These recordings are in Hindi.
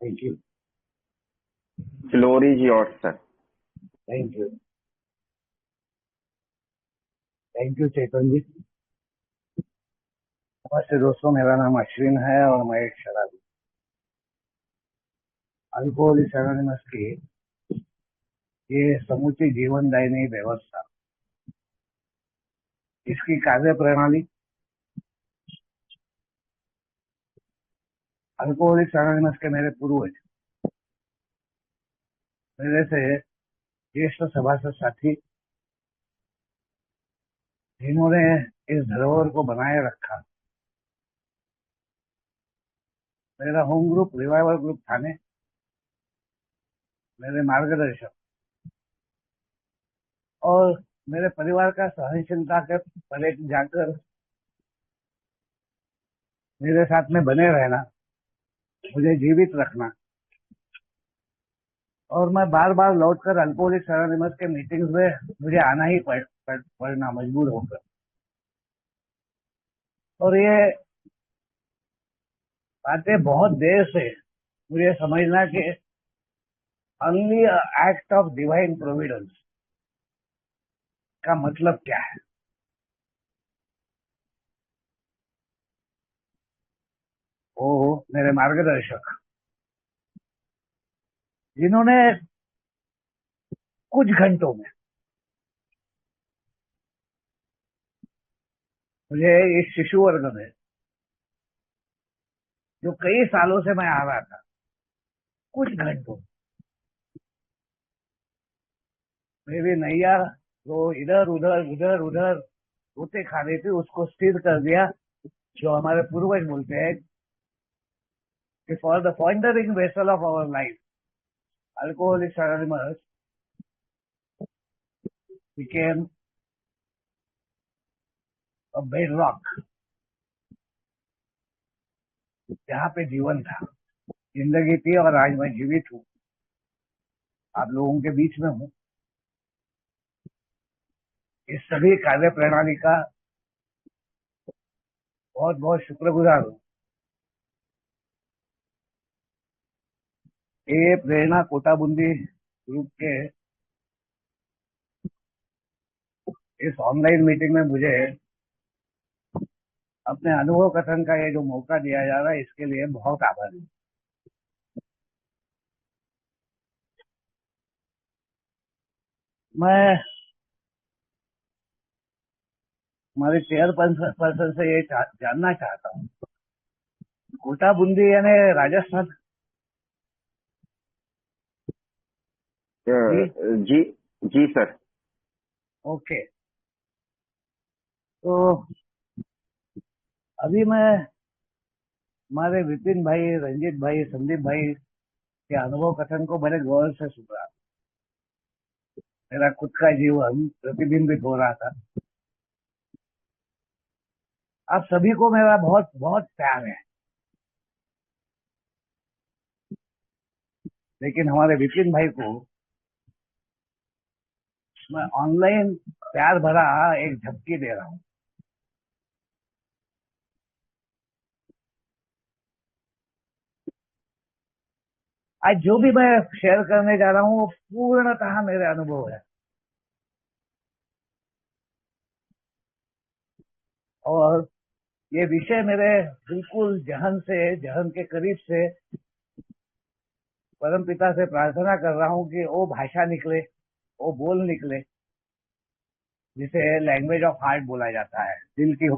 Thank you. Floor is yours, sir. Thank you. Thank you Chetan ji. नमस्ते दोस्तों, मेरा नाम अश्विन है और मैं एक शराबी। अल्कोहलिक्स एनोनिमस की ये समूची जीवनदायिनी व्यवस्था, इसकी कार्य प्रणाली, अल्कोहलिक्स एनोनिमस के मेरे पूर्वज, मेरे से ज्येष्ठ सभासद साथी, जिन्होंने इस धरोहर को बनाए रखा, मेरा होम ग्रुप रिवाइवल ग्रुप थाने, मेरे मार्गदर्शक और मेरे परिवार का सहनशीलता के परे जाकर मेरे साथ में बने रहना, मुझे जीवित रखना, और मैं बार बार लौटकर अल्कोहलिक्स एनोनिमस के मीटिंग्स में मुझे आना ही पड़ना मजबूर होकर। और ये बातें बहुत देर से मुझे समझना कि only act of divine Providence का मतलब क्या है। वो मेरे मार्गदर्शक, जिन्होंने कुछ घंटों में मुझे इस शिशु वर्ग में, जो कई सालों से मैं आ रहा था, कुछ घंटों मेरी नैया जो इधर उधर रोते खा रही थी, उसको स्थिर कर दिया। जो हमारे पूर्वज बोलते हैं कि for the foundering vessel of our life, alcoholics anonymous became a bedrock, जहाँ पे जीवन था, जिंदगी थी, और आज मैं जीवित हूँ, आप लोगों के बीच में हूँ। इस सभी कार्य प्रणाली का बहुत बहुत शुक्रगुजार हूँ। ये प्रेरणा कोटा बूंदी ग्रुप के इस ऑनलाइन मीटिंग में मुझे अपने अनुभव कथन का ये जो मौका दिया जा रहा है, इसके लिए बहुत आभारी हूँ। मैं हमारे चेयरपर्सन से ये जानना चाहता हूँ, कोटा बूंदी यानी राजस्थान? जी जी सर। ओके, तो अभी मैं हमारे विपिन भाई, रंजीत भाई, संदीप भाई के अनुभव कथन को बड़े गौर से सुन रहा। मेरा खुद का जीवन प्रतिबिंबित हो रहा था। आप सभी को मेरा बहुत बहुत प्यार है, लेकिन हमारे विपिन भाई को मैं ऑनलाइन प्यार भरा एक झपकी दे रहा हूँ। आज जो भी मैं शेयर करने जा रहा हूँ वो पूर्णतः मेरे अनुभव है, और ये विषय मेरे बिल्कुल जहन के करीब से परमपिता से प्रार्थना कर रहा हूँ कि वो भाषा निकले, वो बोल निकले, जिसे लैंग्वेज ऑफ हार्ट बोला जाता है, दिल की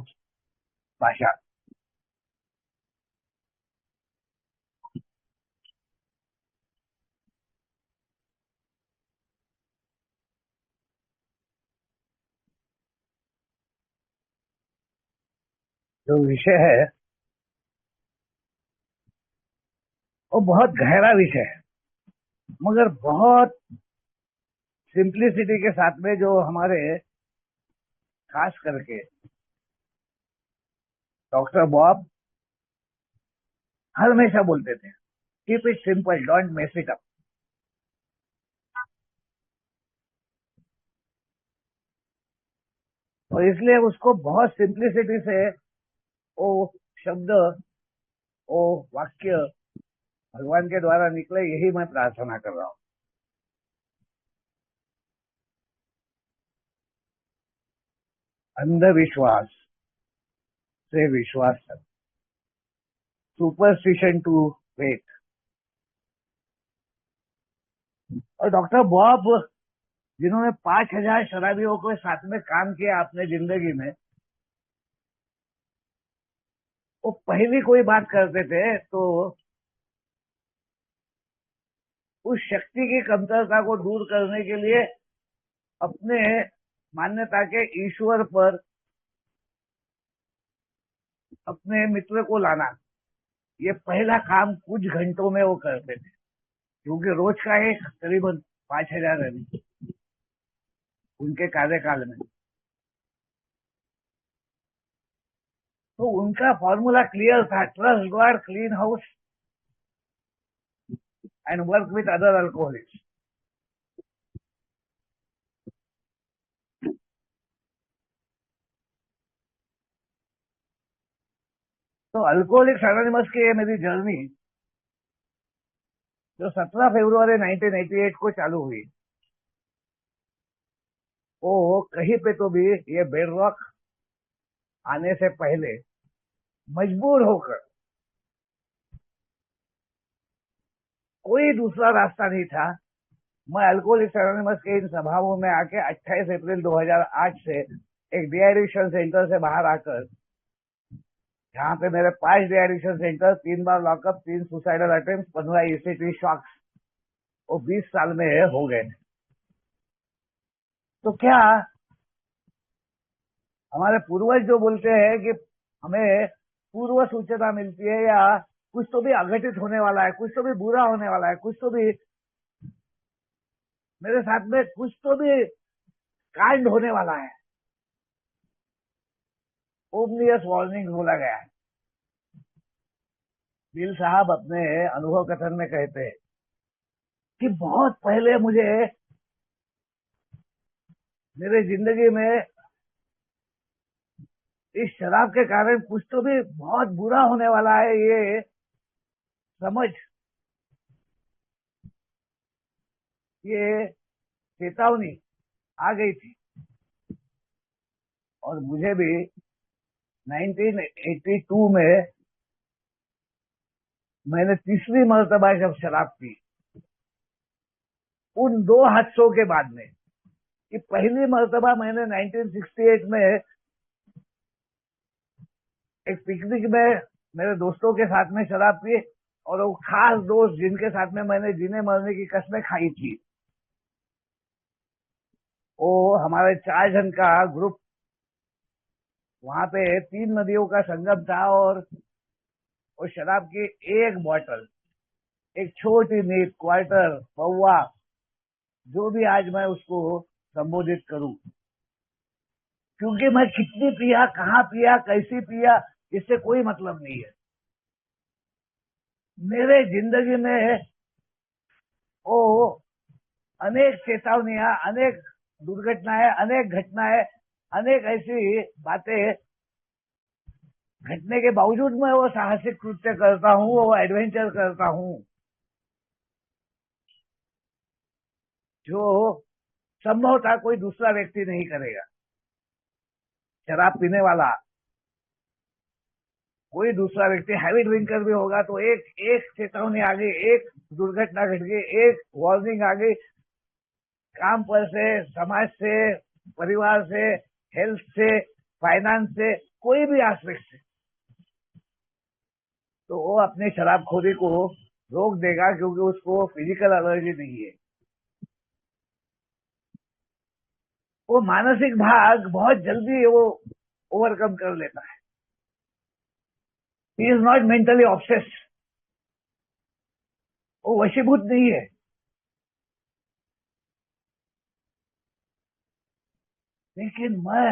भाषा। जो विषय है वो बहुत गहरा विषय है, मगर बहुत सिंप्लिसिटी के साथ में, जो हमारे खास करके डॉक्टर बॉब हमेशा बोलते थे, keep it simple, don't mess it up. और इसलिए उसको बहुत सिंप्लिसिटी से वो शब्द, वो वाक्य भगवान के द्वारा निकले, यही मैं प्रार्थना कर रहा हूँ। अंधविश्वास से विश्वास तक, सुपरस्टिशन टू फेथ। और डॉक्टर बॉब, जिन्होंने 5,000 शराबियों के साथ में काम किया अपने जिंदगी में, वो पहली कोई बात करते थे तो उस शक्ति की कमतरता को दूर करने के लिए अपने मान्यता के ईश्वर पर अपने मित्र को लाना, ये पहला काम कुछ घंटों में वो करते थे, क्योंकि रोज का एक करीबन 5,000 रन उनके कार्यकाल में। तो उनका फॉर्मूला क्लियर था, trust God, clean house and work with other alcoholics. तो अल्कोहलिक्स एनोनिमस की ये मेरी जर्नी जो 17 फरवरी 1988 को चालू हुई, वो कहीं पे तो भी ये बेड रॉक आने से पहले मजबूर होकर, कोई दूसरा रास्ता नहीं था। मैं अल्कोहलिक्स एनोनिमस के इन सभाओं में आके 28 अप्रैल 2008 से एक डी एडिक्शन सेंटर से बाहर आकर, जहाँ पे मेरे 5 डी एडिक्शन सेंटर, 3 बार lockup, 3 suicidal attempt, 15 ECT shocks, वो 20 साल में हो गए। तो क्या हमारे पूर्वज जो बोलते हैं कि हमें पूर्व सूचना मिलती है, या कुछ तो भी अघटित होने वाला है, कुछ तो भी बुरा होने वाला है, कुछ तो भी मेरे साथ में कुछ तो भी कांड होने वाला है, ओमनियस वार्निंग बोला गया है। बिल साहब अपने अनुभव कथन में कहते हैं कि बहुत पहले मुझे मेरे जिंदगी में इस शराब के कारण कुछ तो भी बहुत बुरा होने वाला है, ये समझ, ये चेतावनी आ गई थी। और मुझे भी 1982 में मैंने तीसरी मर्तबा जब शराब पी, उन 2 हादसों के बाद में, कि पहली मर्तबा मैंने 1968 में एक पिकनिक में मेरे दोस्तों के साथ में शराब पी, और वो खास दोस्त जिनके साथ में मैंने जीने मरने की कसमें खाई थी, वो हमारे 4 जन का ग्रुप, वहां पे 3 नदियों का संगम था, और वो शराब की एक बोतल, एक छोटी नींद, क्वार्टर, पौवा, जो भी आज मैं उसको संबोधित करूं, क्योंकि मैं कितनी पिया, कहाँ पिया, कैसी पिया, इससे कोई मतलब नहीं है। मेरे जिंदगी में वो अनेक चेतावनियां, अनेक दुर्घटनाएं, अनेक घटनाएं, अनेक ऐसी बातें घटने के बावजूद मैं वो साहसिक कृत्य करता हूँ, वो एडवेंचर करता हूँ, जो संभवतः कोई दूसरा व्यक्ति नहीं करेगा। शराब पीने वाला कोई दूसरा व्यक्ति, हैवी ड्रिंकर भी होगा तो एक एक चेतावनी आ गई, एक दुर्घटना घट गई, एक वार्निंग आ गई, काम पर से, समाज से, परिवार से, हेल्थ से, फाइनेंस से, कोई भी एस्पेक्ट से, तो वो अपनी शराबखोरी को रोक देगा, क्योंकि उसको फिजिकल एलर्जी नहीं है। वो मानसिक भाग बहुत जल्दी वो ओवरकम कर लेता है। He is not mentally obsessed, वो वशीभूत नहीं है। लेकिन मैं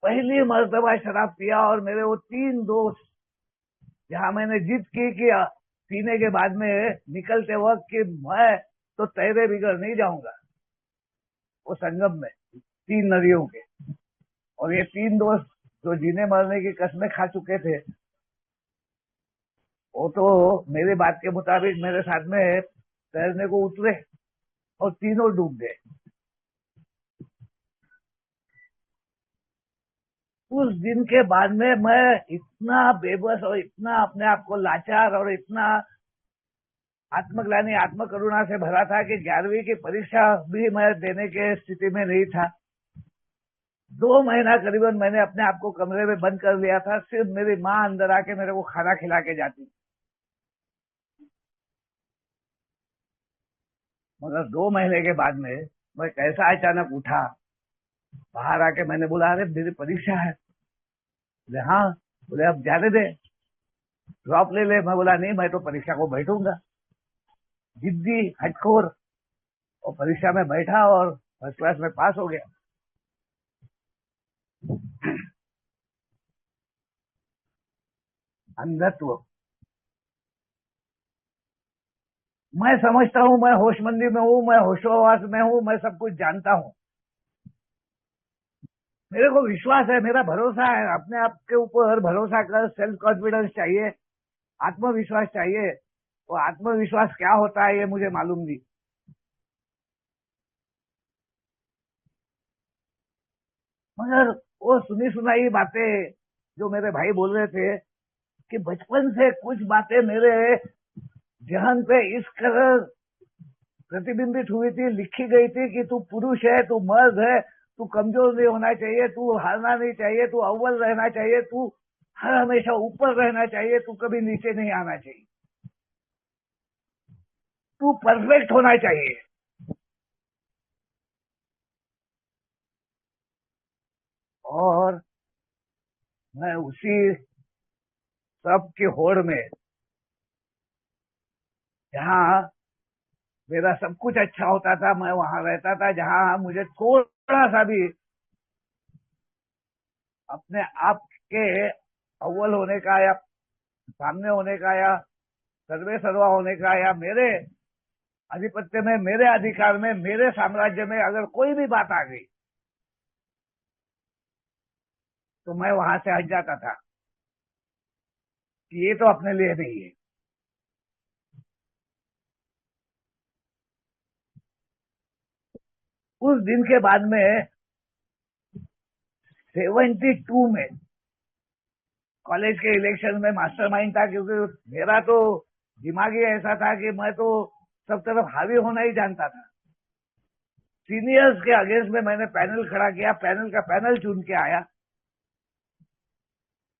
पहली मर्तबा शराब पिया, और मेरे वो 3 दोस्त, जहां मैंने जिद की कि पीने के बाद में निकलते वक्त कि मैं तो तैरे बिगड़ नहीं जाऊंगा, वो संगम में 3 नदियों के, और ये 3 दोस्त जो जीने मरने की कस्में खा चुके थे, वो तो मेरी बात के मुताबिक मेरे साथ में तैरने को उतरे और तीनों डूब गए। उस दिन के बाद में मैं इतना बेबस और इतना अपने आप को लाचार और इतना आत्मग्लानि आत्म करुणा से भरा था कि 11वीं की परीक्षा भी मैं देने के स्थिति में नहीं था। 2 महीना करीबन मैंने अपने आप को कमरे में बंद कर लिया था। सिर्फ मेरी माँ अंदर आके मेरे को खाना खिला के जाती। मगर 2 महीने के बाद में मैं कैसा अचानक उठा, बाहर आके मैंने बोला, अरे मेरी परीक्षा है। बोले हाँ। बोले अब जाने दे, ड्रॉप ले ले। मैं बोला नहीं, मैं तो परीक्षा को बैठूंगा। जिद्दी हटखोर, और परीक्षा में बैठा और फर्स्ट क्लास में पास हो गया। अंधत्व। मैं समझता हूँ मैं होशमंदी में हूँ, मैं होशोहवास में हूँ, मैं सब कुछ जानता हूँ। मेरे को विश्वास है, मेरा भरोसा है, अपने आप के ऊपर भरोसा कर, सेल्फ कॉन्फिडेंस चाहिए, आत्मविश्वास चाहिए। वो आत्मविश्वास क्या होता है ये मुझे मालूम नहीं। मगर वो सुनी सुनाई बातें जो मेरे भाई बोल रहे थे कि बचपन से कुछ बातें मेरे जहन पे इस कदर प्रतिबिंबित हुई थी, लिखी गई थी कि तू पुरुष है, तू मर्द है, तू कमजोर नहीं होना चाहिए, तू हारना नहीं चाहिए, तू अव्वल रहना चाहिए, तू हर हमेशा ऊपर रहना चाहिए, तू कभी नीचे नहीं आना चाहिए, तू परफेक्ट होना चाहिए। और मैं उसी सब की होड़ में, जहाँ मेरा सब कुछ अच्छा होता था, मैं वहां रहता था जहाँ मुझे थोड़ा सा भी अपने आप के अव्वल होने का या सामने होने का या सर्वे सर्वा होने का या मेरे आधिपत्य में, मेरे अधिकार में, मेरे साम्राज्य में अगर कोई भी बात आ गई तो मैं वहां से हट जाता था कि ये तो अपने लिए नहीं है। उस दिन के बाद में 72 में कॉलेज के इलेक्शन में मास्टरमाइंड था, क्योंकि मेरा तो दिमाग ही ऐसा था कि मैं तो सब तरफ हावी होना ही जानता था। सीनियर्स के अगेंस्ट में मैंने पैनल खड़ा किया, पैनल का पैनल चुन के आया।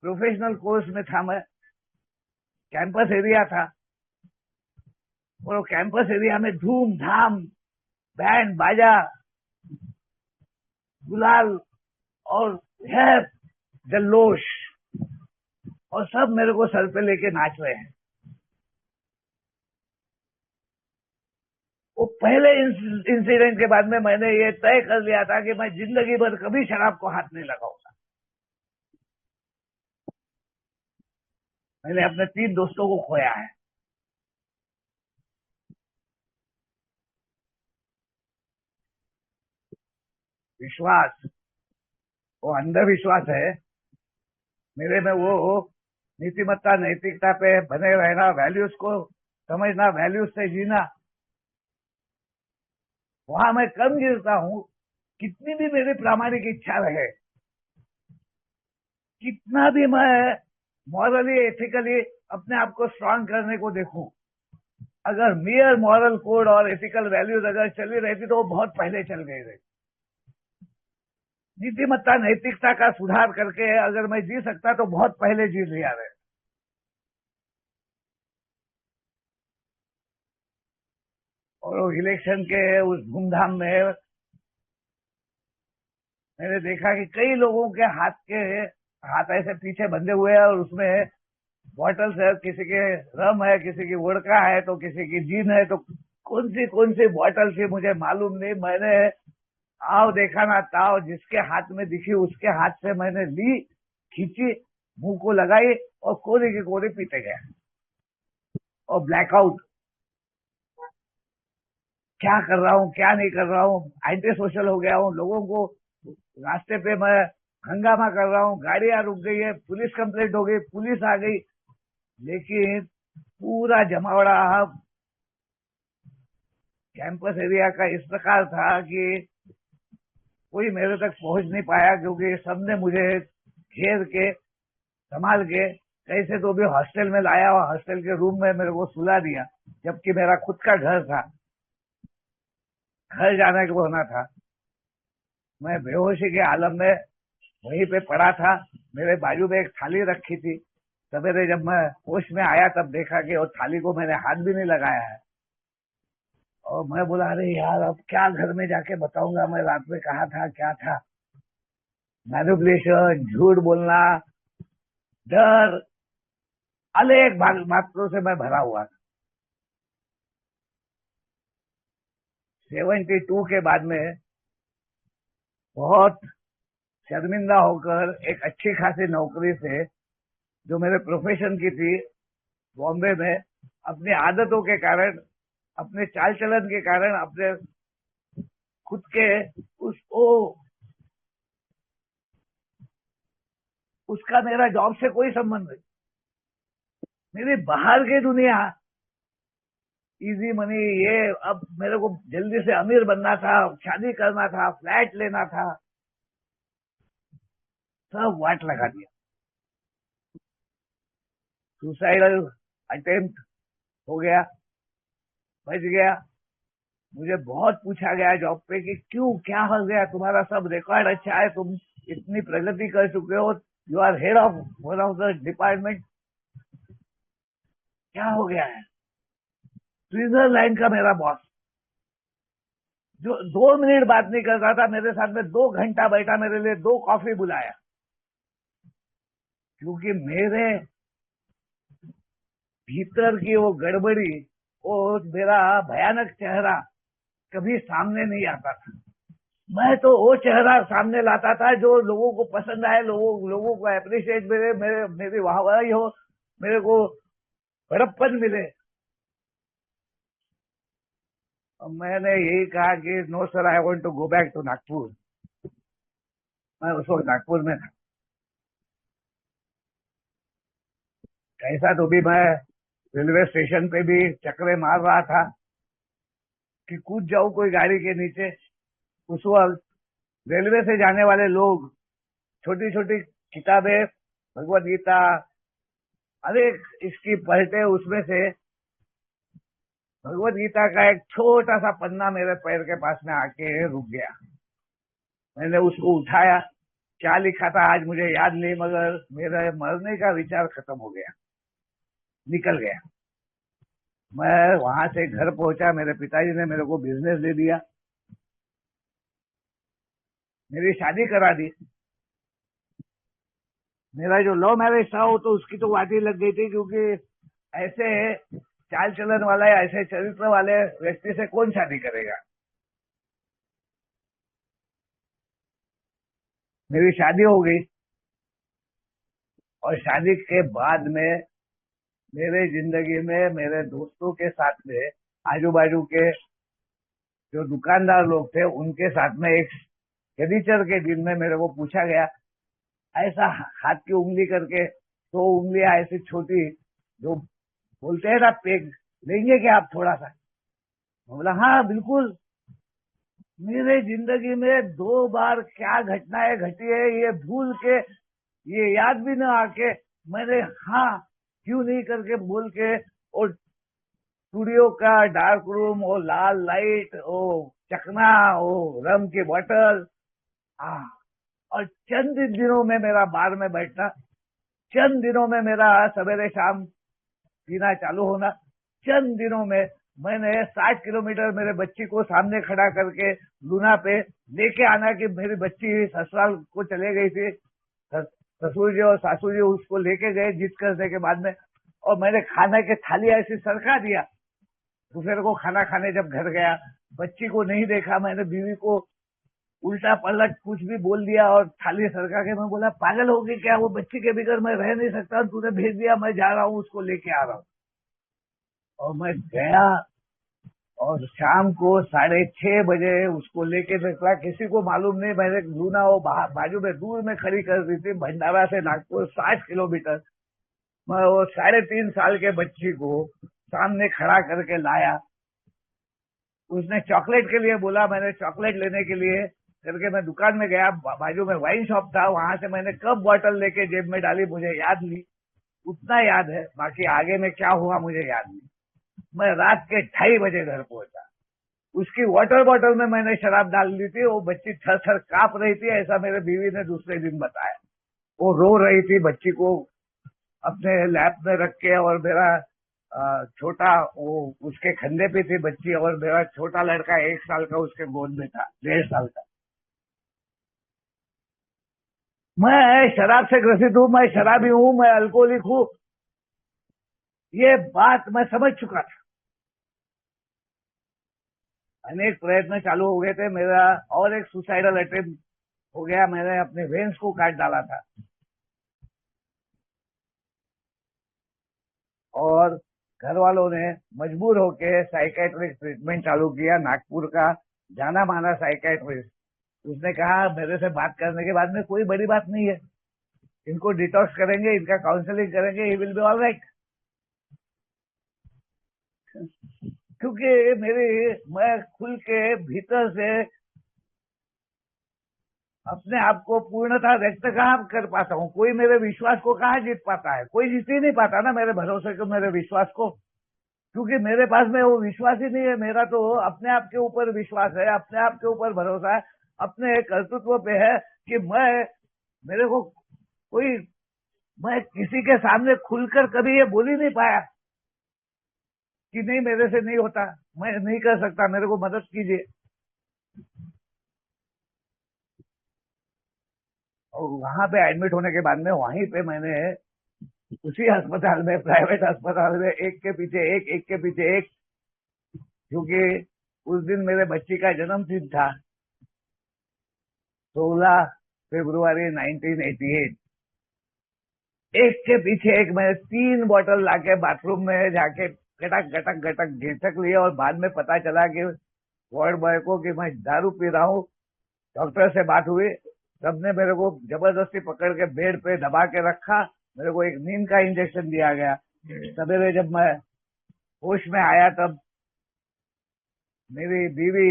प्रोफेशनल कोर्स में था मैं, कैंपस एरिया था, और कैंपस एरिया में धूमधाम, बैंड बाजा, गुलाल और है जल्लोष, और सब मेरे को सर पे लेके नाच रहे हैं। वो पहले इंसिडेंट के बाद में मैंने ये तय कर लिया था कि मैं जिंदगी भर कभी शराब को हाथ नहीं लगाऊंगा। मैंने अपने 3 दोस्तों को खोया है। विश्वास वो अंधविश्वास है। मेरे में वो नीतिमत्ता, नैतिकता पे बने रहना, वैल्यूज को समझना, वैल्यूज से जीना, वहां मैं कम गिरता हूँ। कितनी भी मेरी प्रामाणिक इच्छा रहे, कितना भी मैं मॉरली एथिकली अपने आप को स्ट्रांग करने को देखूं, अगर मियर मॉरल कोड और एथिकल वैल्यूज अगर चली रहती तो वो बहुत पहले चल गई रहती। नीतिमत्ता, नैतिकता का सुधार करके अगर मैं जी सकता तो बहुत पहले जी लिया रहे। और इलेक्शन के उस धूमधाम में मैंने देखा कि कई लोगों के हाथ ऐसे पीछे बंधे हुए हैं, और उसमें बॉटल्स है, किसी के रम है, किसी की वोडका है, तो किसी की जीन है, तो कौन सी बॉटल थी मुझे मालूम नहीं। मैंने आओ देखा ना ताओ, जिसके हाथ में दिखी उसके हाथ से मैंने ली, खींची, मुंह को लगाई और कोरी की कोरी पीते गया। और ब्लैकआउट, क्या कर रहा हूँ क्या नहीं कर रहा हूँ, एंटी सोशल हो गया हूँ। लोगों को रास्ते पे मैं हंगामा कर रहा हूँ, गाड़ियां रुक गई है, पुलिस कंप्लेंट हो गई, पुलिस आ गई, लेकिन पूरा जमावड़ा कैंपस एरिया का इस प्रकार था कि कोई मेरे तक पहुंच नहीं पाया, क्योंकि सबने मुझे घेर के संभाल के कैसे तो भी हॉस्टल में लाया और हॉस्टल के रूम में मेरे को सुला दिया, जबकि मेरा खुद का घर था, घर जाने को होना था। मैं बेहोशी के आलम में वहीं पे पड़ा था। मेरे बाजू में एक थाली रखी थी। सवेरे जब मैं होश में आया तब देखा कि वो थाली को मैंने हाथ भी नहीं लगाया है। और मैं बोला, अरे यार अब क्या घर में जाके बताऊंगा मैं रात में कहा था क्या था। मैनिपुलेशन, झूठ बोलना, डर, अनेक बातों से मैं भरा हुआ था। 72 के बाद में बहुत शर्मिंदा होकर एक अच्छी खासी नौकरी से, जो मेरे प्रोफेशन की थी, बॉम्बे में अपनी आदतों के कारण, अपने चाल चलन के कारण, अपने खुद के उसका मेरा जॉब से कोई संबंध नहीं। मेरी बाहर की दुनिया, इजी मनी, ये अब मेरे को जल्दी से अमीर बनना था, शादी करना था, फ्लैट लेना था, सब वाट लगा दिया। सुसाइडल अटेम्प्ट हो गया, बच गया। मुझे बहुत पूछा गया जॉब पे कि क्यों, क्या हो गया, तुम्हारा सब रिकॉर्ड अच्छा है, तुम इतनी प्रगति कर चुके हो, you are head of one of the department, क्या हो गया है। स्विट्जरलैंड का मेरा बॉस, जो 2 मिनट बात नहीं करता था मेरे साथ में, 2 घंटा बैठा, मेरे लिए 2 कॉफी बुलाया, क्योंकि मेरे भीतर की वो गड़बड़ी, वो मेरा भयानक चेहरा कभी सामने नहीं आता था। मैं तो वो चेहरा सामने लाता था जो लोगों को पसंद आए, लोगों को अप्रिशिएट मिले, मेरी वाहवाही हो, मेरे को बड़प्पन मिले। और मैंने यही कहा कि no sir, I want to go back to Nagpur. मैं उस वक्त नागपुर में था। कैसा तो भी मैं रेलवे स्टेशन पे भी चक्रे मार रहा था कि कूद जाऊं कोई गाड़ी के नीचे। उस वक्त रेलवे से जाने वाले लोग छोटी छोटी किताबें, भगवत गीता, अरे इसकी पलटे, उसमें से भगवत गीता का एक छोटा सा पन्ना मेरे पैर के पास में आके रुक गया। मैंने उसको उठाया, क्या लिखा था आज मुझे याद नहीं, मगर मेरा मरने का विचार खत्म हो गया, निकल गया। मैं वहां से घर पहुंचा, मेरे पिताजी ने मेरे को बिजनेस दे दिया, मेरी शादी करा दी। मेरा जो लव मैरिज था वो तो उसकी तो वाटी लग गई थी, क्योंकि ऐसे चाल चलन वाला या ऐसे चरित्र वाले व्यक्ति से कौन शादी करेगा। मेरी शादी हो गई, और शादी के बाद में मेरे जिंदगी में मेरे दोस्तों के साथ में, आजू बाजू के जो दुकानदार लोग थे उनके साथ में, एक शनिचर के दिन में मेरे को पूछा गया, ऐसा हाथ की उंगली करके 2 उंगलियां ऐसी छोटी, जो बोलते हैं ना पेग, लेंगे क्या आप थोड़ा सा। मैं बोला हाँ बिल्कुल। मेरे जिंदगी में 2 बार क्या घटनाएं घटी है ये भूल के, ये याद भी ना आके, मैंने हाँ क्यों नहीं करके बोल के, और स्टूडियो का डार्क रूम, वो लाल लाइट, वो चकना, वो रम की बोतल, और चंद दिनों में मेरा बार में बैठना, चंद दिनों में मेरा सवेरे शाम पीना चालू होना, चंद दिनों में मैंने 60 किलोमीटर मेरे बच्ची को सामने खड़ा करके लूना पे लेके आना, कि मेरी बच्ची ससुराल को चले गई थी, ससुर जी और सासू जी उसको लेके गए जिद करने के बाद में, और मैंने खाने के थाली ऐसी सरका दिया। दूसरे को खाना खाने जब घर गया, बच्ची को नहीं देखा, मैंने बीवी को उल्टा पलट कुछ भी बोल दिया और थाली सरका के मैं बोला, पागल हो गई क्या, वो बच्ची के बगैर मैं रह नहीं सकता, तूने भेज दिया, मैं जा रहा हूँ उसको लेके आ रहा हूँ। और मैं गया, और शाम को 6:30 बजे उसको लेके निकला, किसी को मालूम नहीं। मैंने लूना वो बाजू में दूर में खड़ी कर दी थी, भंडारा से नागपुर 60 किलोमीटर। मैं वो 3.5 साल के बच्ची को सामने खड़ा करके लाया। उसने चॉकलेट के लिए बोला, मैंने चॉकलेट लेने के लिए करके मैं दुकान में गया। बाजू में वाइन शॉप था, वहां से मैंने कप बॉटल लेके जेब में डाली, मुझे याद नहीं, उतना याद है, बाकी आगे में क्या हुआ मुझे याद नहीं। मैं रात के 2:30 बजे घर पहुंचा। उसकी वाटर बॉटल में मैंने शराब डाल दी थी। वो बच्ची थर थर कांप रही थी, ऐसा मेरे बीवी ने दूसरे दिन बताया। वो रो रही थी, बच्ची को अपने लैप में रख के, और मेरा छोटा वो उसके कंधे पे थी बच्ची, और मेरा छोटा लड़का 1 साल का उसके गोद में था, 1.5 साल का। मैं शराब से ग्रसित हूं, मैं शराबी हूं, मैं अल्कोहलिक हूं, ये बात मैं समझ चुका था। अनेक प्रयत्न चालू हो गए थे मेरा, और एक सुसाइडल अटेम्प्ट हो गया। मैंने अपने वेन्स को काट डाला था, और घर वालों ने मजबूर होके साइकेट्रिक ट्रीटमेंट चालू किया। नागपुर का जाना माना साइकेट्रिस्ट, उसने कहा मेरे से बात करने के बाद में कोई बड़ी बात नहीं है, इनको डिटॉक्स करेंगे, इनका काउंसलिंग करेंगे, he will be all right. क्योंकि मैं खुल के भीतर से अपने आप को पूर्णतः व्यक्त कहाँ कर पाता हूँ। कोई मेरे विश्वास को कहाँ जीत पाता है, कोई जीत ही नहीं पाता ना मेरे भरोसे को, मेरे विश्वास को, क्योंकि मेरे पास में वो विश्वास ही नहीं है। मेरा तो अपने आप के ऊपर विश्वास है, अपने आप के ऊपर भरोसा है, अपने कर्तृत्व पे है कि मेरे को कोई, मैं किसी के सामने खुलकर कभी ये बोल ही नहीं पाया कि नहीं मेरे से नहीं होता, मैं नहीं कर सकता, मेरे को मदद कीजिए। और वहां पे एडमिट होने के बाद में वहीं पे मैंने उसी अस्पताल में, प्राइवेट अस्पताल में, एक के पीछे एक, एक के पीछे एक, क्योंकि उस दिन मेरे बच्ची का जन्मदिन था, 16 फरवरी 1988। एक के पीछे एक मैंने 3 बॉटल लाके बाथरूम में जाके गटक गटक गटक घिसक लिए, और बाद में पता चला कि वार्ड बॉय को कि मैं दारू पी रहा हूँ। डॉक्टर से बात हुई, सबने मेरे को जबरदस्ती पकड़ के बेड पे दबा के रखा, मेरे को एक नींद का इंजेक्शन दिया गया। सवेरे जब मैं होश में आया, तब मेरी बीवी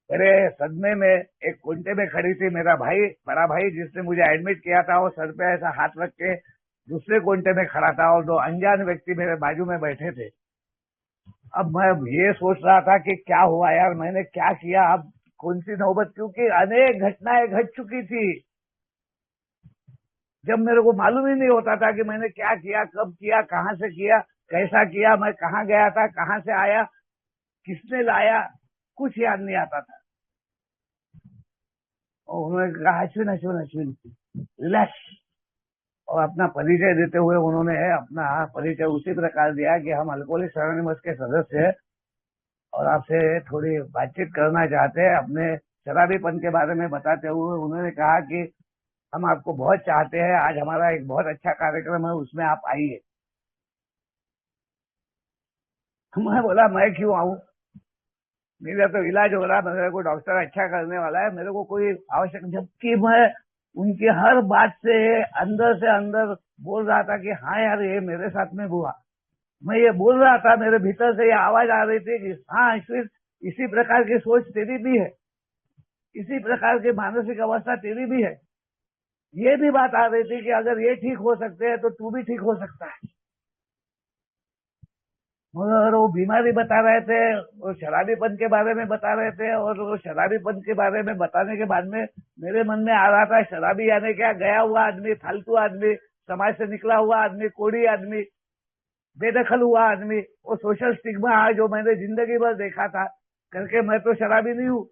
मेरे सदमे में एक कुंटे में खड़ी थी। मेरा भाई, बड़ा भाई जिसने मुझे एडमिट किया था, वो सर पे ऐसा हाथ रख के दूसरे कुंटे में खड़ा था, और 2 अनजान व्यक्ति मेरे बाजू में बैठे थे। अब मैं ये सोच रहा था कि क्या हुआ यार, मैंने क्या किया, अब कौन सी नौबत, क्योंकि अनेक घटनाएं घट चुकी थी जब मेरे को मालूम ही नहीं होता था कि मैंने क्या किया, कब किया, कहां से किया, कैसा किया, मैं कहाँ गया था, कहां से आया, किसने लाया, कुछ याद नहीं आता था। और उन्होंने कहा अश्विन अश्विन अश्विन रिलैक्स, और अपना परिचय देते हुए उन्होंने अपना परिचय उसी प्रकार दिया कि हम अल्कोहलिक्स एनोनिमस के सदस्य हैं, और आपसे थोड़ी बातचीत करना चाहते हैं। अपने शराबीपन के बारे में बताते हुए उन्होंने कहा कि हम आपको बहुत चाहते हैं, आज हमारा एक बहुत अच्छा कार्यक्रम है, उसमें आप आइए। मैं बोला मैं क्यों आऊं, मेरा तो इलाज हो रहा, मेरे को डॉक्टर अच्छा करने वाला है, मेरे को कोई आवश्यक, जबकि मैं उनकी हर बात से अंदर बोल रहा था कि हाँ यार ये मेरे साथ में हुआ। मैं ये बोल रहा था, मेरे भीतर से ये आवाज आ रही थी कि हाँ अश्विन, इसी प्रकार की सोच तेरी भी है, इसी प्रकार की मानसिक अवस्था तेरी भी है। ये भी बात आ रही थी कि अगर ये ठीक हो सकते हैं तो तू भी ठीक हो सकता है। मगर वो बीमारी बता रहे थे, वो शराबीपन के बारे में बता रहे थे, और वो शराबीपन के बारे में बताने के बाद में मेरे मन में आ रहा था, शराबी यानी क्या, गया हुआ आदमी, फालतू आदमी, समाज से निकला हुआ आदमी, कोढ़ी आदमी, बेदखल हुआ आदमी, वो सोशल स्टिग्मा जो मैंने जिंदगी भर देखा था करके, मैं तो शराबी नहीं हूँ,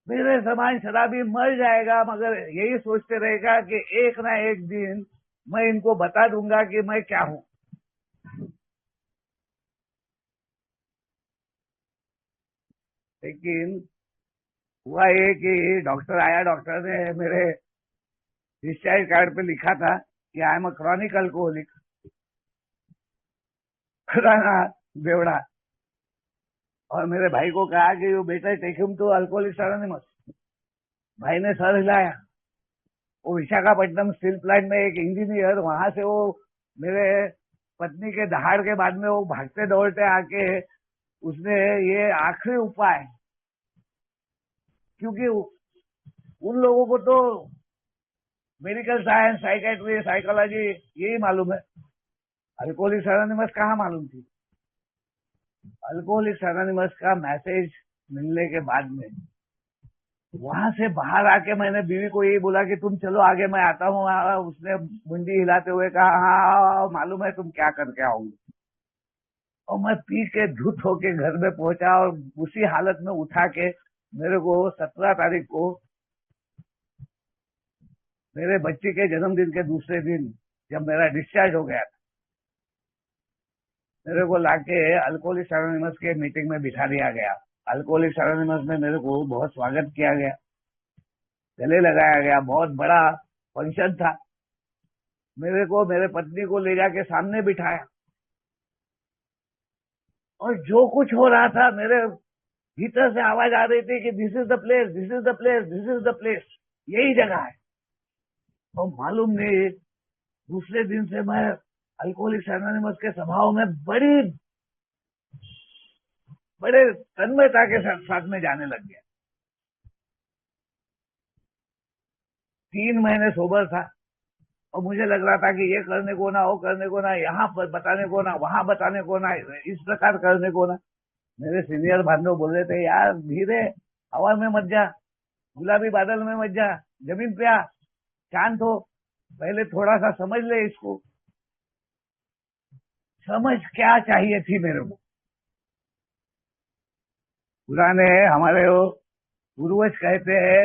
मेरे समान शराबी मर जाएगा, मगर यही सोचते रहेगा कि एक ना एक दिन मैं इनको बता दूंगा कि मैं क्या हूँ। लेकिन हुआ ये कि डॉक्टर आया, डॉक्टर ने मेरे डिस्चार्ज कार्ड पे लिखा था कि I am a chronic alcoholic. बेवड़ा, और मेरे भाई को कहा कि यो बेटा take him to alcoholics anonymous. भाई ने सर हिलाया, वो विशाखापट्टनम स्टील प्लांट में एक इंजीनियर, वहां से वो मेरे पत्नी के दहाड़ के बाद में वो भागते दौड़ते आके उसने ये आखिरी उपाय, क्योंकि उन लोगों को तो मेडिकल साइंस, साइकेट्री, साइकोलॉजी यही मालूम है, अल्कोहलिक्स एनोनिमस कहाँ मालूम थी। अल्कोहलिक्स एनोनिमस का मैसेज मिलने के बाद में वहां से बाहर आके मैंने बीवी को यही बोला कि तुम चलो आगे, मैं आता हूँ। उसने मुंडी हिलाते हुए कहा, हाँ मालूम है तुम क्या करके आओगे। और मैं पी के धुत होके घर में पहुंचा और उसी हालत में उठा के मेरे को 17 तारीख को मेरे बच्ची के जन्मदिन के दूसरे दिन जब मेरा डिस्चार्ज हो गया, मेरे को लाके अल्कोहलिक्स एनोनिमस के मीटिंग में बिठा दिया गया। अल्कोहलिक्स एनोनिमस में मेरे को बहुत स्वागत किया गया, गले लगाया गया, बहुत बड़ा फंक्शन था। मेरे को मेरे पत्नी को ले जाके सामने बिठाया और जो कुछ हो रहा था मेरे भीतर से आवाज आ रही थी कि this is the place, this is the place, this is the place, यही जगह है। और मालूम नहीं, दूसरे दिन से मैं अल्कोहलिक्स एनोनिमस के सभाओं में बड़े तन्मयता के साथ में जाने लग गया। 3 महीने सोबर था और मुझे लग रहा था कि ये करने को ना, वो करने को ना, यहाँ पर बताने को ना, वहां बताने को ना, इस प्रकार करने को ना। मेरे सीनियर बांधव बोल रहे थे, यार धीरे, हवा में मत जा, गुलाबी बादल में मत जा, जमीन पे आ, शांत हो, पहले थोड़ा सा समझ ले इसको। समझ क्या चाहिए थी मेरे को। पुराने हमारे वो पूर्वज कहते हैं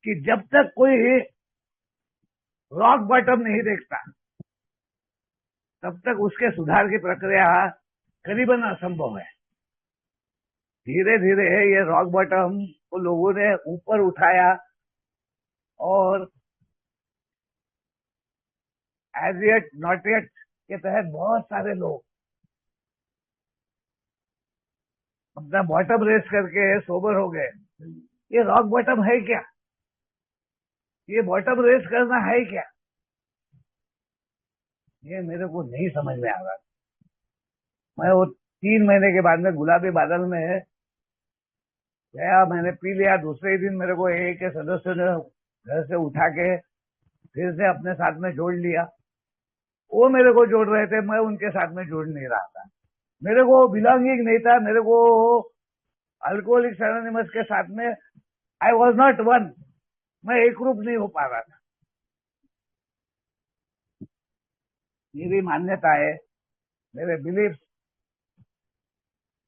कि जब तक कोई रॉक बॉटम नहीं देखता तब तक उसके सुधार की प्रक्रिया करीबन असंभव है। धीरे धीरे ये रॉक बॉटम को लोगों ने ऊपर उठाया और एज येट नॉट येट के तहत बहुत सारे लोग अपना बॉटम रेस करके सोबर हो गए। ये रॉक बॉटम है क्या? ये बॉटम रेस करना है क्या? ये मेरे को नहीं समझ में आ रहा। मैं वो 3 महीने के बाद में गुलाबी बादल में गया, मैंने पी लिया। दूसरे ही दिन मेरे को एक के सदस्य ने घर से उठा के फिर से अपने साथ में जोड़ लिया। वो मेरे को जोड़ रहे थे, मैं उनके साथ में जोड़ नहीं रहा था। मेरे को बिलोंगिंग नहीं था। मेरे को अल्कोहलिक्स एनोनिमस के साथ में आई वॉज नॉट वन, मैं एक रूप नहीं हो पा रहा था। मेरी मान्यता है, मेरे बिलीफ,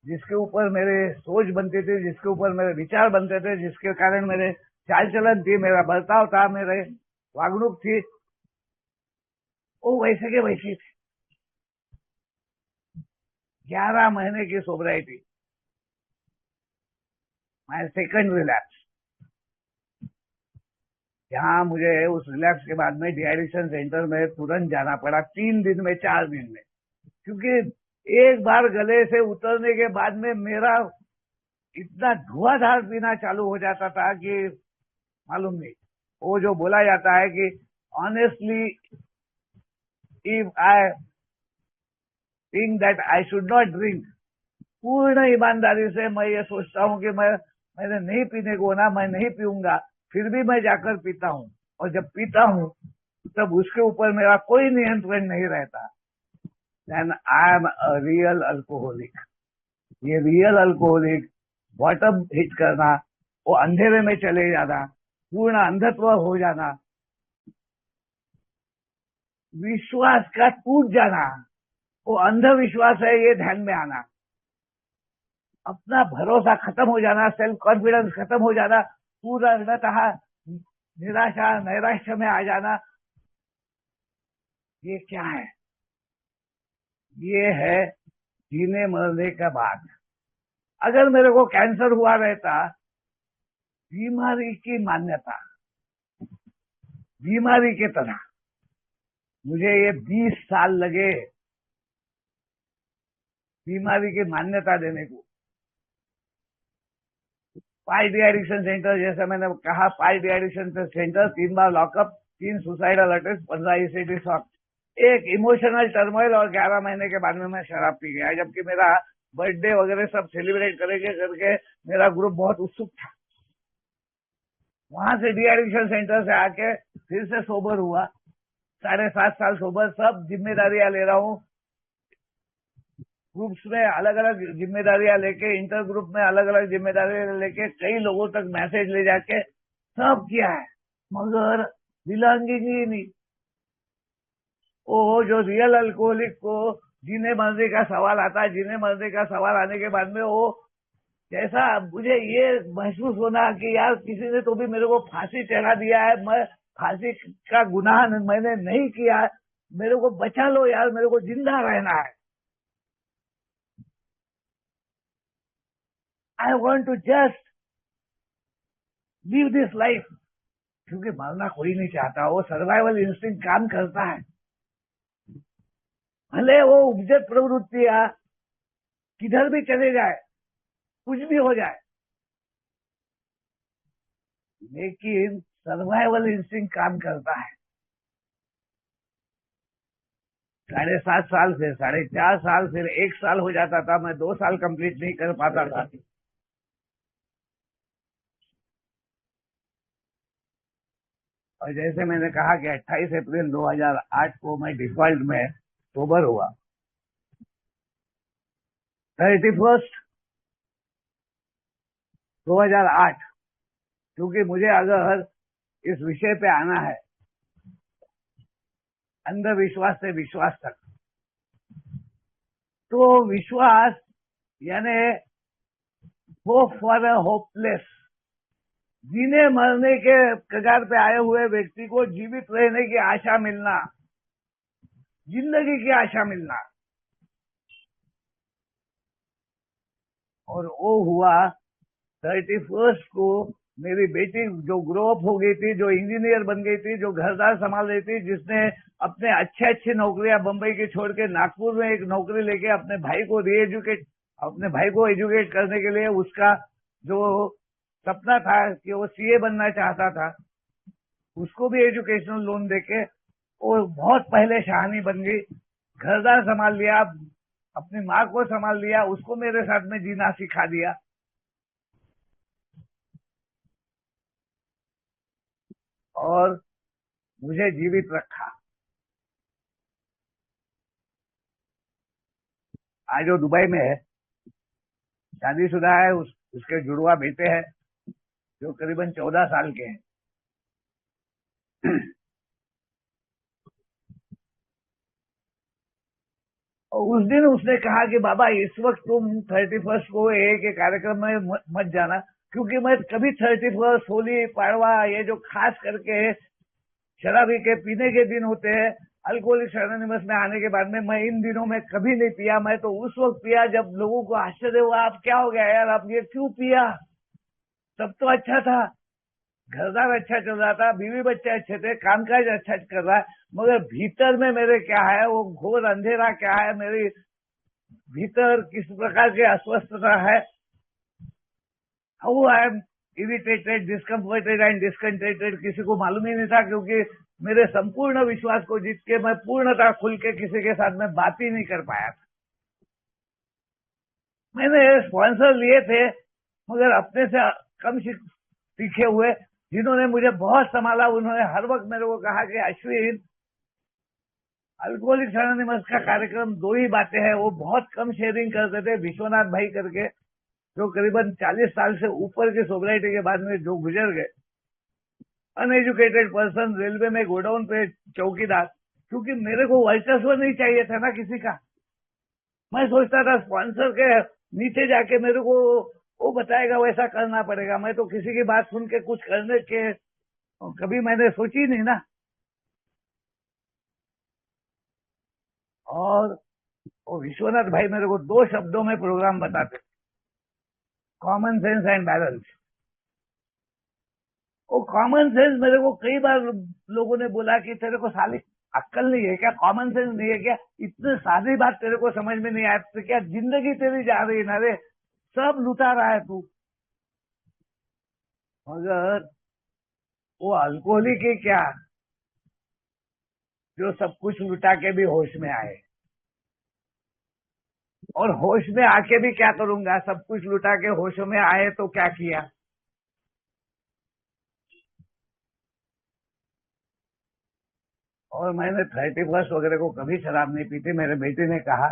जिसके ऊपर मेरे सोच बनती थी, जिसके ऊपर मेरे विचार बनते थे, जिसके कारण मेरे चाल चलन थी, मेरा बर्ताव था, मेरे वागणूक थी, वो वैसे के वैसी थी। 11 महीने की सोबराइटी, माय सेकंड रिलैप्स। यहाँ मुझे उस रिलैप्स के बाद में डिहाइड्रेशन सेंटर में तुरंत जाना पड़ा, 3 दिन में, 4 दिन में, क्योंकि एक बार गले से उतरने के बाद में मेरा इतना धुआंधार पीना चालू हो जाता था कि मालूम नहीं। वो जो बोला जाता है कि honestly if I think that I should not drink, पूर्ण ईमानदारी से मैं ये सोचता हूँ कि मैंने नहीं पीने को ना, मैं नहीं पीऊंगा, फिर भी मैं जाकर पीता हूँ। और जब पीता हूँ तब उसके ऊपर मेरा कोई नियंत्रण नहीं रहता। Then I am a real alcoholic. ये रियल अल्कोहलिक, बॉटम हिट करना, वो अंधेरे में चले जाना, पूर्ण अंधत्व हो जाना, विश्वास का टूट जाना, वो अंधविश्वास है ये ध्यान में आना, अपना भरोसा खत्म हो जाना, सेल्फ कॉन्फिडेंस खत्म हो जाना, पूर्णतः निराशा नैराश्य में आ जाना। ये क्या है? ये है जीने मरने का बाद। अगर मेरे को कैंसर हुआ रहता, बीमारी की मान्यता, बीमारी के तरह मुझे ये 20 साल लगे बीमारी की मान्यता देने को। 5 डी एडिक्शन सेंटर, जैसे मैंने कहा 5 डी एडिक्शन सेंटर, 3 बार lockup, 3 suicidal attempt, 15 ECT shock, एक इमोशनल टर्मोइल, और 11 महीने के बाद में मैं शराब पी गया, जबकि मेरा बर्थडे वगैरह सब सेलिब्रेट करेंगे करके मेरा ग्रुप बहुत उत्सुक था। वहां से डी एडिक्शन सेंटर से आके फिर से सोबर हुआ, 7.5 साल सोबर, सब जिम्मेदारियां ले रहा हूँ, ग्रुप्स में अलग अलग जिम्मेदारियां लेके, इंटर ग्रुप में अलग अलग जिम्मेदारियां लेके, कई लोगों तक मैसेज ले जाके सब किया है, मगर बिलोंगिंग ही नहीं। वो जो रियल अल्कोहलिक को जीने मरने का सवाल आता है, जीने मरने का सवाल आने के बाद में वो जैसा मुझे ये महसूस होना कि यार किसी ने तो भी मेरे को फांसी चढ़ा दिया है, मैं फांसी का गुनाह मैंने नहीं किया है, मेरे को बचा लो यार, मेरे को जिंदा रहना है। I want to just live this life, क्योंकि मरना कोई नहीं चाहता, वो सर्वाइवल इंस्टिंक्ट काम करता है, भले वो उपजत प्रवृत्तियां किधर भी चले जाए, कुछ भी हो जाए, लेकिन सर्वाइवल इंस्टिंक्ट काम करता है। 7.5 साल से 4.5 साल, फिर 1 साल हो जाता था, मैं 2 साल कंप्लीट नहीं कर पाता था। और जैसे मैंने कहा कि 28 अप्रैल 2008 को मैं डिफॉल्ट में सोबर हुआ, 31 2008, क्योंकि मुझे अगर इस विषय पे आना है, अंधविश्वास से विश्वास तक, तो विश्वास यानी होप फॉर अ होपलेस, जीने मरने के कगार पे आए हुए व्यक्ति को जीवित रहने की आशा मिलना, जिंदगी की आशा मिलना। और वो हुआ 31 को, मेरी बेटी जो ग्रो अप हो गई थी, जो इंजीनियर बन गई थी, जो घरदार संभाल रही थी, जिसने अपने अच्छी नौकरियां बंबई की छोड़ के नागपुर में एक नौकरी लेके अपने भाई को एजुकेट करने के लिए, उसका जो सपना था कि वो सीए बनना चाहता था, उसको भी एजुकेशनल लोन देके वो बहुत पहले शहानी बन गई, घरदार संभाल लिया, अपनी माँ को संभाल लिया, उसको मेरे साथ में जीना सिखा दिया, और मुझे जीवित रखा। आज वो दुबई में है, शादीशुदा है, उसके जुड़वा बेटे हैं जो करीबन 14 साल के हैं। और उस दिन उसने कहा कि बाबा इस वक्त तुम 31 को एक कार्यक्रम में मत जाना, क्योंकि मैं कभी 31, होली, पाड़वा, ये जो खास करके शराबी के पीने के दिन होते हैं, अल्कोहलिक एनोनिमस में आने के बाद में मैं इन दिनों में कभी नहीं पिया। मैं तो उस वक्त पिया जब लोगों को आश्चर्य हुआ, आप क्या हो गया यार, आप ये क्यों पिया, सब तो अच्छा था, घरदार अच्छा चल रहा था, बीवी बच्चे अच्छे थे, कामकाज अच्छा कर रहा है, मगर भीतर में मेरे क्या है, वो घोर अंधेरा क्या है, मेरी भीतर किस प्रकार की अस्वस्थता है, how I am irritated, discomforted and discontented, किसी को मालूम ही नहीं था, क्योंकि मेरे संपूर्ण विश्वास को जीत के मैं पूर्णतः खुल के किसी के साथ में बात ही नहीं कर पाया था। मैंने स्पॉन्सर लिए थे, मगर अपने से कम सीखे हुए, जिन्होंने मुझे बहुत संभाला, उन्होंने हर वक्त मेरे को कहा कि अश्विन, अल्कोहलिक एनोनिमस का कार्यक्रम 2 ही बातें हैं, वो बहुत कम शेयरिंग करते थे, विश्वनाथ भाई करके, जो करीबन 40 साल से ऊपर की सोसाइटी के बाद में जो गुजर गए, अनएजुकेटेड पर्सन, रेलवे में गोडाउन पे चौकीदार, क्योंकि मेरे को वर्चस्व नहीं चाहिए था ना किसी का। मैं सोचता था स्पॉन्सर के नीचे जाके मेरे को वो बताएगा वैसा करना पड़ेगा, मैं तो किसी की बात सुन के कुछ करने के कभी मैंने सोची नहीं ना। और वो विश्वनाथ भाई मेरे को 2 शब्दों में प्रोग्राम बताते, कॉमन सेंस एंड बैलेंस। वो कॉमन सेंस मेरे को कई बार लोगों ने बोला कि तेरे को साली अक्ल नहीं है क्या, कॉमन सेंस नहीं है क्या, इतनी सादी बात तेरे को समझ में नहीं आती, तो क्या जिंदगी तेरी जा रही है ना रे, सब लुटा रहा है तू। मगर वो अल्कोहलिक ही क्या जो सब कुछ लुटा के भी होश में आए, और होश में आके भी क्या करूंगा, सब कुछ लुटा के होश में आए तो क्या किया। और मैंने 31 वगैरह को कभी शराब नहीं पीती। मेरे बेटे ने कहा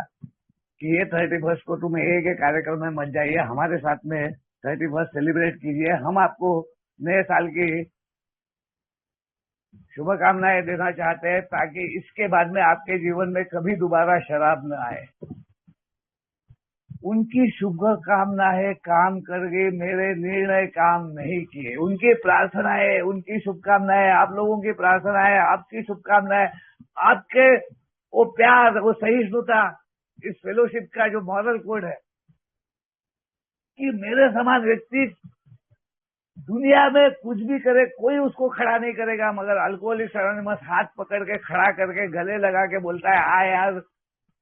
कि ये 31 को तुम एक कार्यक्रम में मत जाइए, हमारे साथ में 31 सेलिब्रेट कीजिए, हम आपको नए साल की शुभकामनाएं देना चाहते हैं ताकि इसके बाद में आपके जीवन में कभी दोबारा शराब न आए। उनकी शुभकामनाएं काम कर गई, मेरे निर्णय काम नहीं किए। उनकी प्रार्थनाएं, उनकी शुभकामनाएं, आप लोगों की प्रार्थनाएं, आपकी शुभकामनाएं, आपके वो प्यार, वो सहिष्णुता, इस फेलोशिप का जो मॉरल कोड है कि मेरे समान व्यक्ति दुनिया में कुछ भी करे कोई उसको खड़ा नहीं करेगा, मगर अल्कोहलिक्स एनोनिमस हाथ पकड़ के खड़ा करके गले लगा के बोलता है, हाँ यार,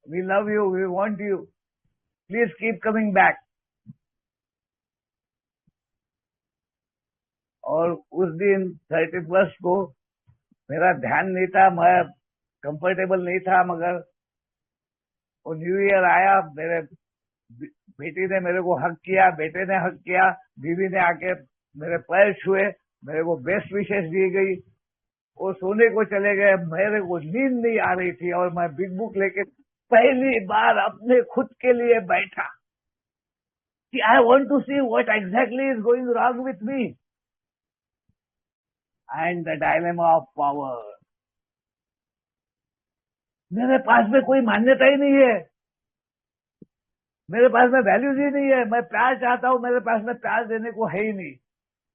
we love you, we want you, please keep coming back. और उस दिन 31 को मेरा ध्यान नहीं था, मैं कंफर्टेबल नहीं था, मगर वो न्यू ईयर आया, मेरे बेटी ने मेरे को हक किया, बेटे ने हक किया, बीवी ने आके मेरे पैर छुए, मेरे को बेस्ट विशेष दी गई। वो सोने को चले गए, मेरे को नींद नहीं आ रही थी और मैं बिग बुक लेके पहली बार अपने खुद के लिए बैठा कि I want to see what exactly is going wrong with me and the dilemma of power. मेरे पास में कोई मान्यता ही नहीं है, मेरे पास में वैल्यूज ही नहीं है। मैं प्यार चाहता हूं, मेरे पास में प्यार देने को है ही नहीं।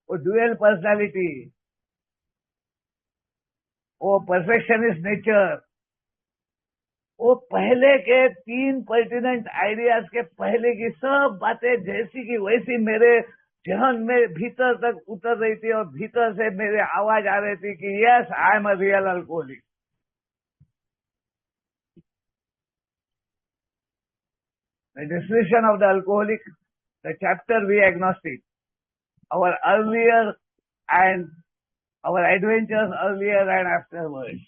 वो ड्यूअल पर्सनालिटी, वो परफेक्शनिस्ट नेचर, वो पहले के 3 पर्टिनेंट आइडियाज के पहले की सब बातें जैसी की वैसी मेरे जहन में भीतर तक उतर रही थी, और भीतर से मेरे आवाज आ रही थी कि yes, I am a real alcoholic. The description of the alcoholic, the chapter we agnostic, our earlier and our adventures earlier and afterwards।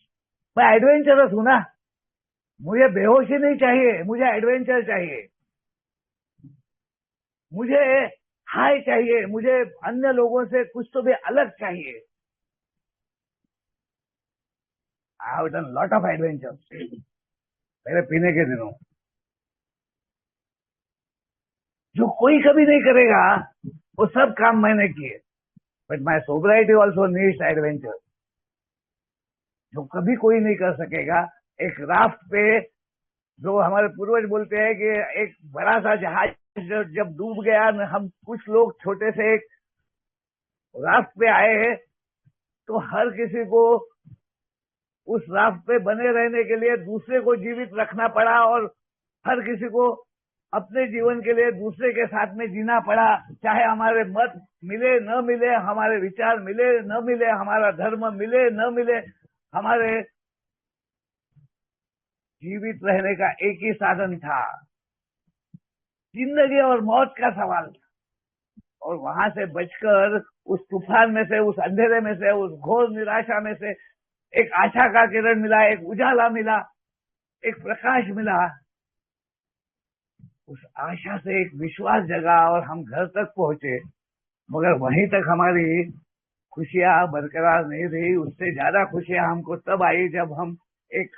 मैं एडवेंचरस हूं ना, मुझे बेहोशी नहीं चाहिए, मुझे एडवेंचर चाहिए, मुझे हाई चाहिए, मुझे अन्य लोगों से कुछ तो भी अलग चाहिए। I have done lot of adventures मेरे पीने के दिनों, जो कोई कभी नहीं करेगा, वो सब काम मैंने किए। But my sobriety also needs adventure, जो कभी कोई नहीं कर सकेगा। एक राफ्ट पे, जो हमारे पूर्वज बोलते हैं कि एक बड़ा सा जहाज जब डूब गया, हम कुछ लोग छोटे से एक राफ्ट पे आए हैं, तो हर किसी को उस राफ्ट पे बने रहने के लिए दूसरे को जीवित रखना पड़ा, और हर किसी को अपने जीवन के लिए दूसरे के साथ में जीना पड़ा। चाहे हमारे मत मिले न मिले, हमारे विचार मिले न मिले, हमारा धर्म मिले न मिले, हमारे जीवित रहने का एक ही साधन था, जिंदगी और मौत का सवाल था। और वहां से बचकर उस तूफान में से, उस अंधेरे में से, उस घोर निराशा में से एक आशा का किरण मिला, एक उजाला मिला, एक प्रकाश मिला। उस आशा से एक विश्वास जगा और हम घर तक पहुंचे, मगर वहीं तक हमारी खुशियां बरकरार नहीं रही। उससे ज्यादा खुशियां हमको तब आई जब हम एक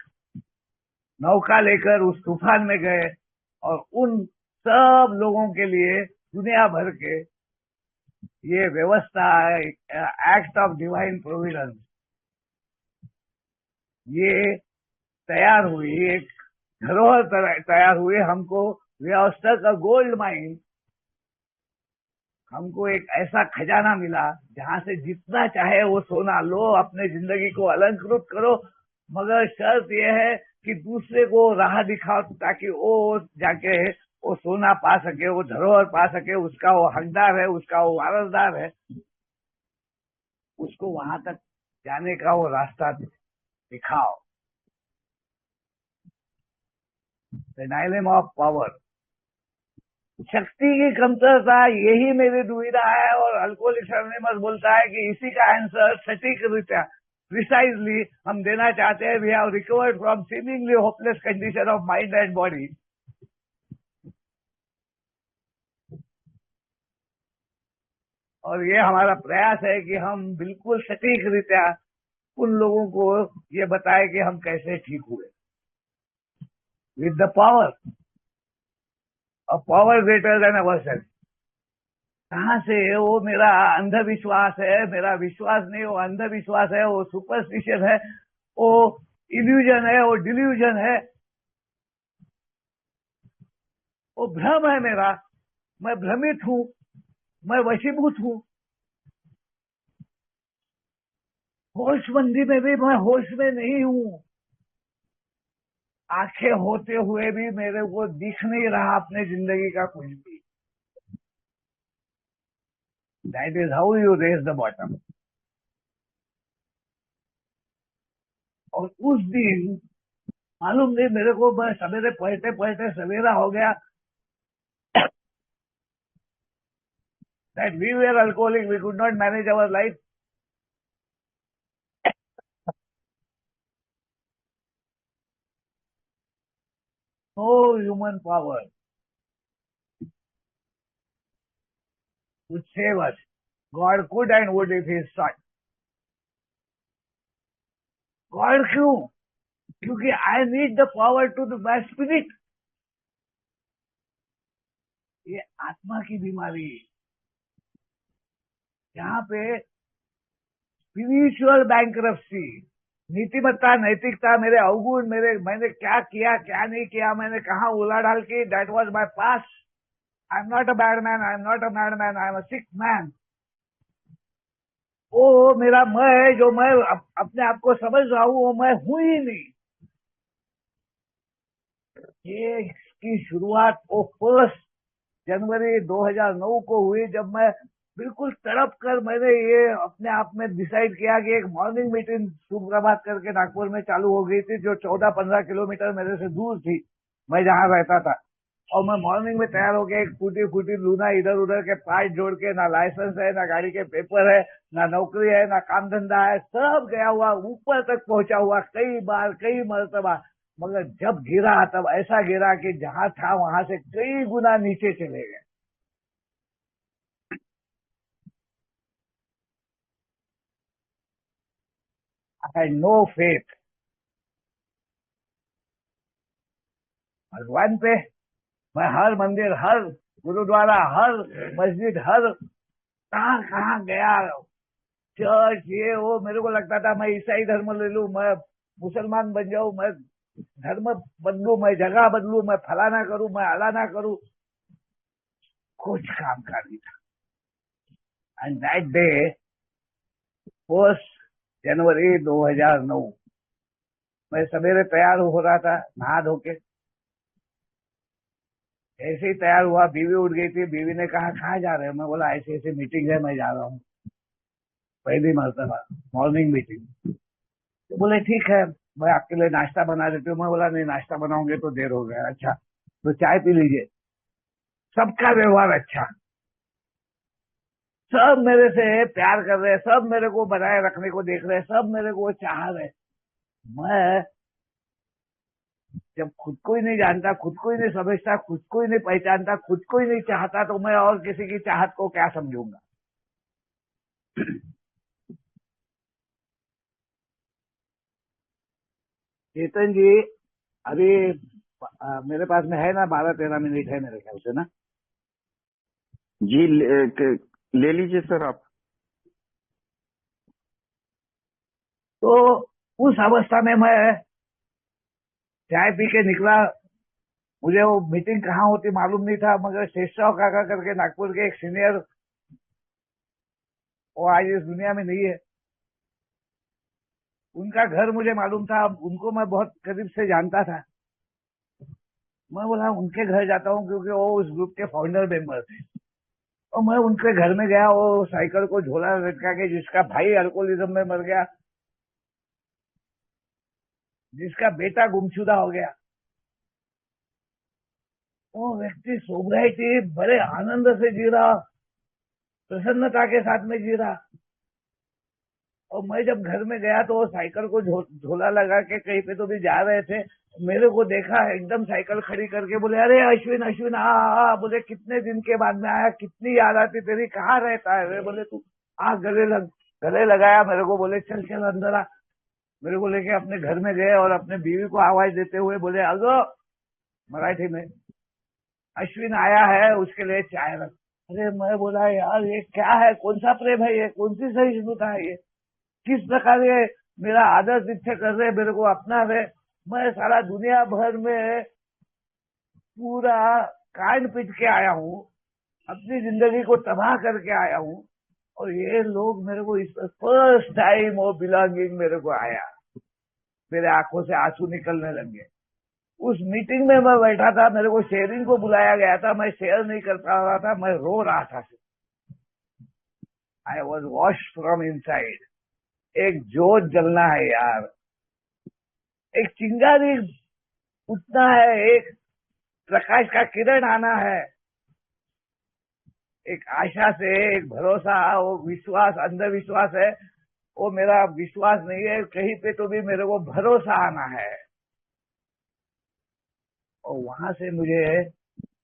नौका लेकर उस तूफान में गए, और उन सब लोगों के लिए दुनिया भर के ये व्यवस्था, एक्ट ऑफ डिवाइन प्रोविडेंस, ये तैयार हुई, एक धरोहर तैयार हुई। हमको व्यवस्था गोल्ड माइन, हमको एक ऐसा खजाना मिला जहां से जितना चाहे वो सोना लो, अपने जिंदगी को अलंकृत करो, मगर शर्त यह है कि दूसरे को राह दिखाओ ताकि वो जाके वो सोना पा सके, वो धरोहर पा सके, उसका वो हकदार है, उसका वो वारसदार है, उसको वहां तक जाने का वो रास्ता दिखाओ। The dilemma of power. शक्ति की कमतरता, यही मेरी दुविधा है। और अल्कोहलिक्स एनोनिमस बोलता है कि इसी का आंसर सटीक रीत्या प्रिसाइजली हम देना चाहते हैं। We have recovered from seemingly hopeless condition of mind and body. और ये हमारा प्रयास है कि हम बिल्कुल सटीक रीत्या उन लोगों को ये बताएं कि हम कैसे ठीक हुए, with the power, a power greater then ourself. कहां से वो मेरा अंधविश्वास है, मेरा विश्वास नहीं, वो अंधविश्वास है, वो सुपरस्टिशन है, वो इल्यूजन है, वो डिल्यूजन है, वो भ्रम है मेरा। मैं भ्रमित हूं, मैं वशीभूत हूं। होशमंदी में भी मैं होश में नहीं हूं। आंखें होते हुए भी मेरे को दिख नहीं रहा अपने जिंदगी का कुछ भी। That is how you raise the bottom. और उस दिन मालूम नहीं मेरे को, मैं सवेरे पढ़ते पढ़ते सवेरा हो गया। That we were alcoholic, we could not manage our life. No human power would save us. God could and would if he sought. God क्यों? क्योंकि I need the power to the my spirit. ये आत्मा की बीमारी, यहाँ पे स्पिरिचुअल बैंकरप्सी, नीतिमत्ता, नैतिकता, मेरे अवगुण, मैंने क्या किया क्या नहीं किया, मैंने कहा उलाढाल की, that was my past. I am not a bad man, I am not a mad man, I am a sick man. वो मेरा मैं है, जो मैं अपने आप को समझ रहा हूँ, वो मैं हूं ही नहीं। ये इसकी शुरुआत वो 1 जनवरी 2009 को हुई, जब मैं बिल्कुल तड़प कर मैंने ये अपने आप में डिसाइड किया कि एक मॉर्निंग मीटिंग सुप्रभात करके नागपुर में चालू हो गई थी, जो 14-15 किलोमीटर मेरे से दूर थी, मैं जहां रहता था। और मैं मॉर्निंग में तैयार होकर एक फूटी फूटी लूना इधर उधर के पार्ट जोड़ के, ना लाइसेंस है, ना गाड़ी के पेपर है, ना नौकरी है, ना काम धंधा है, सब गया हुआ, ऊपर तक पहुंचा हुआ, कई बार कई मरतबा। मगर जब गिरा तब ऐसा गिरा कि जहां था वहां से कई गुना नीचे चले गए। आई हैड नो फेथ भगवान पे। मैं हर मंदिर, हर गुरुद्वारा, हर मस्जिद, हर कहाँ कहाँ गया, चर्च, ये वो, मेरे को लगता था मैं ईसाई धर्म ले लूं, मैं मुसलमान बन जाऊं, मैं धर्म बदलू, मैं जगह बदलू, मैं फलाना करूं, मैं अलाना करूं। कुछ काम का नहीं था। एंड दैट डे, 1 जनवरी 2009, मैं सवेरे तैयार हो रहा था नहा धो के। ऐसे ही तैयार हुआ, बीवी उठ गई थी। बीवी ने कहा कहाँ जा रहे हो? मैं बोला ऐसे ऐसे मीटिंग है, मैं जा रहा हूँ, पहली मरतबा मॉर्निंग मीटिंग। तो बोले ठीक है, मैं आपके लिए नाश्ता बना देती हूँ। मैं बोला नहीं, नाश्ता बनाऊंगे तो देर हो गया। अच्छा तो चाय पी लीजिए। सबका व्यवहार अच्छा, सब मेरे से प्यार कर रहे हैं, सब मेरे को बनाए रखने को देख रहे हैं, सब मेरे को चाह रहे हैं। मैं जब खुद को ही नहीं जानता, खुद को ही नहीं समझता, खुद को ही नहीं पहचानता, खुद को ही नहीं चाहता, तो मैं और किसी की चाहत को क्या समझूंगा? चेतन जी, अभी मेरे पास में है ना, 12-13 मिनट है मेरे ख्याल से ना। जी ले लीजिए सर आप। तो उस अवस्था में मैं चाय पी के निकला। मुझे वो मीटिंग कहाँ होती मालूम नहीं था, मगर शेषराव काका करके नागपुर के एक सीनियर, वो आज इस दुनिया में नहीं है, उनका घर मुझे मालूम था। उनको मैं बहुत करीब से जानता था। मैं बोला उनके घर जाता हूँ, क्योंकि वो उस ग्रुप के फाउंडर मेंबर थे। और मैं उनके घर में गया, वो साइकिल को झोला लटका के, जिसका भाई अल्कोहलिज्म में मर गया, जिसका बेटा गुमशुदा हो गया, वो व्यक्ति सोब्राइटी बड़े आनंद से जी रहा, प्रसन्नता के साथ में जी रहा। और मैं जब घर में गया तो वो साइकिल को झोला लगा के कहीं पे तो भी जा रहे थे, मेरे को देखा, एकदम साइकिल खड़ी करके बोले, अरे अश्विन अश्विन आ, बोले कितने दिन के बाद में आया, कितनी याद आती तेरी, कहाँ रहता है? बोले तू आ, गले लगाया मेरे को, बोले चल चल अंदर आ। मेरे को लेके अपने घर में गए और अपने बीवी को आवाज देते हुए बोले, अगो मराठी में, अश्विन आया है, उसके लिए चाय रख। अरे मैं बोला यार ये क्या है, कौन सा प्रेम है ये, कौन सी सहिष्णुता है ये, किस प्रकार ये मेरा आदर तिथ्य कर रहे, मेरे को अपना रहे। मैं सारा दुनिया भर में पूरा कांड पीट के आया हूँ, अपनी जिंदगी को तबाह करके आया हूँ, और ये लोग मेरे को इस फर्स्ट टाइम वो बिलोंगिंग मेरे को आया, मेरे आंखों से आंसू निकलने लगे। उस मीटिंग में मैं बैठा था, मेरे को शेयरिंग को बुलाया गया था, मैं शेयर नहीं कर पा रहा था, मैं रो रहा था। I was wash from inside. एक जोत जलना है यार, एक चिंगारी उठना है, एक प्रकाश का किरण आना है, एक आशा से, एक भरोसा, वो विश्वास, अंधविश्वास है, वो मेरा विश्वास नहीं है, कहीं पे तो भी मेरे को भरोसा आना है। और वहां से मुझे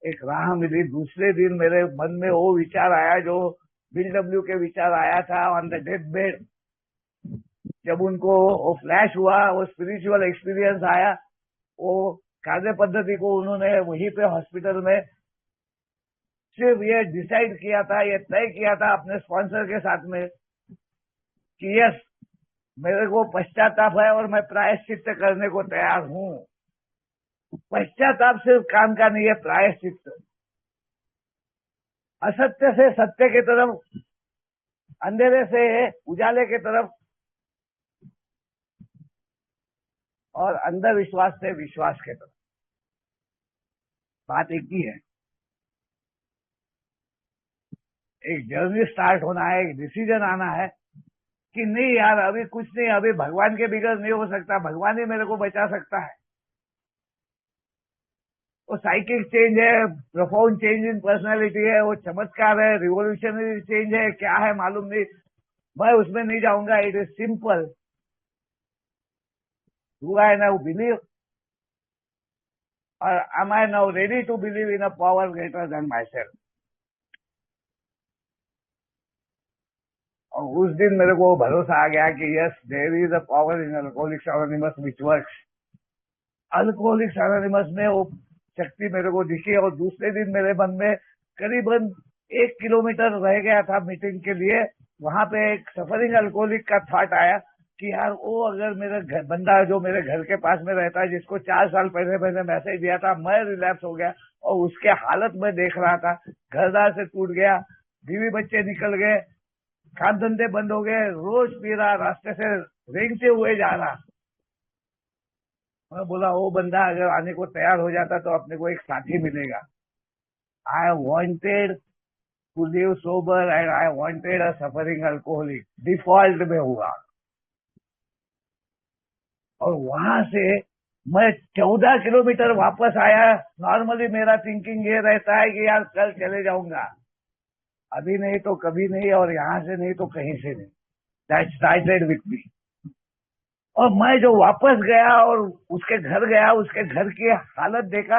एक राह मिली। दूसरे दिन मेरे मन में वो विचार आया जो बिल डब्ल्यू के विचार आया था ऑन द डेथ बेड। जब उनको वो फ्लैश हुआ, वो स्पिरिचुअल एक्सपीरियंस आया, वो कार्य पद्धति को उन्होंने वहीं पे हॉस्पिटल में सिर्फ ये डिसाइड किया था, ये तय किया था अपने स्पॉन्सर के साथ में कि यस, मेरे को पश्चाताप है और मैं प्रायश्चित करने को तैयार हूं। पश्चाताप सिर्फ काम का नहीं है, प्रायश्चित। असत्य से सत्य की तरफ, अंधेरे से उजाले की तरफ, और अंधविश्वास से विश्वास की तरफ। बात एक ही है, एक जर्नी स्टार्ट होना है, एक डिसीजन आना है कि नहीं यार अभी कुछ नहीं, अभी भगवान के बिगड़ नहीं हो सकता, भगवान ही मेरे को बचा सकता है। वो साइकिक चेंज है, प्रोफाउंड चेंज इन पर्सनैलिटी है, वो चमत्कार है, रिवोल्यूशनरी चेंज है, क्या है मालूम नहीं, मैं उसमें नहीं जाऊंगा। It is simple, do I now believe or am I now ready to believe in a power greater than myself. और उस दिन मेरे को भरोसा आ गया कि yes, there is a power in alcoholics anonymous which works. Alcoholics anonymous में वो शक्ति मेरे को दिखी। और दूसरे दिन मेरे मन में करीबन 1 किलोमीटर रह गया था मीटिंग के लिए, वहां पे एक सफरिंग अल्कोहलिक का थॉट आया कि यार वो अगर मेरा घर बंदा जो मेरे घर के पास में रहता है, जिसको 4 साल पहले मैंने मैसेज दिया था, मैं रिलैप्स हो गया और उसके हालत में देख रहा था, घरदार से टूट गया, बीवी बच्चे निकल गए, काम धंधे बंद हो गए, रोज पी रहा, रास्ते से रेंगते हुए जा रहा। मैं बोला वो बंदा अगर आने को तैयार हो जाता तो अपने को एक साथी मिलेगा। I wanted to live sober and I wanted a suffering alcoholic. Default में हुआ। और वहां से मैं 14 किलोमीटर वापस आया। नॉर्मली मेरा थिंकिंग ये रहता है कि यार कल चले जाऊंगा, अभी नहीं तो कभी नहीं, और यहाँ से नहीं तो कहीं से नहीं। That started with me. और मैं जो वापस गया और उसके घर गया, उसके घर की हालत देखा,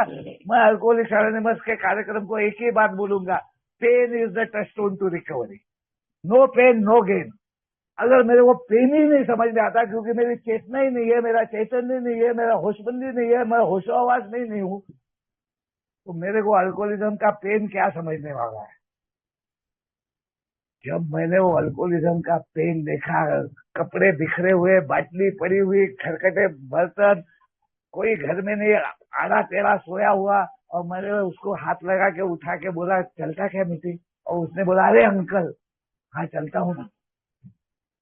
मैं अल्कोहलिक्स एनोनिमस के कार्यक्रम को एक ही बात बोलूंगा, pain is the touchstone to recovery. No pain no gain. अगर मेरे को पेन ही नहीं समझ में आता, क्योंकि मेरी चेतना ही नहीं है, मेरा चैतन्य नहीं है, मेरा होशबंदी नहीं है, मैं होशोआवाज नहीं हूं, तो मेरे को अल्कोहलिज्म का पेन क्या समझने वाला है। जब मैंने वो अल्कोहलिज्म का पेन देखा, कपड़े बिखरे हुए, बाटली पड़ी हुई, खरकटे बर्तन, कोई घर में नहीं, आड़ा टेढ़ा सोया हुआ, और मैंने उसको हाथ लगा के उठा के बोला, चलता क्या मीटिंग? और उसने बोला, अरे अंकल, हाँ चलता हूँ ना।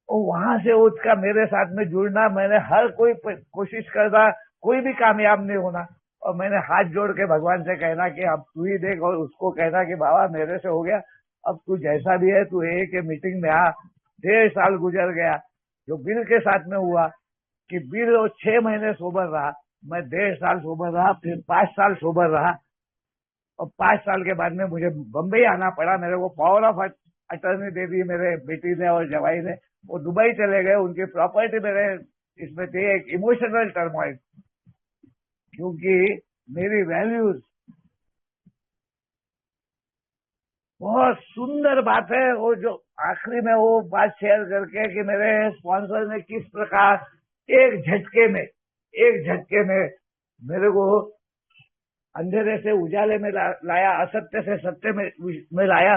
और वहां से उसका मेरे साथ में जुड़ना, मैंने हर कोई कोशिश करना, कोई भी कामयाब नहीं होना। और मैंने हाथ जोड़ के भगवान से कहना कि अब तू ही देख, और उसको कहना कि बाबा मेरे से हो गया, अब तू जैसा भी है तू एक मीटिंग में आ। 1.5 साल गुजर गया, जो बिल के साथ में हुआ कि बिल 6 महीने सोबर रहा, मैं 1.5 साल सोबर रहा, फिर 5 साल सोबर रहा। और 5 साल के बाद में मुझे बम्बई आना पड़ा। मेरे को पावर ऑफ अटर्नी दे दी मेरे बेटी ने और जवाई ने। वो दुबई चले गए, उनकी प्रॉपर्टी मेरे इसमें थी। एक इमोशनल टर्मोइल, क्योंकि मेरी वैल्यूज, बहुत सुंदर बात है वो जो आखिरी में वो बात शेयर करके कि मेरे स्पॉन्सर ने किस प्रकार एक झटके में मेरे को अंधेरे से उजाले में लाया, असत्य से सत्य में लाया।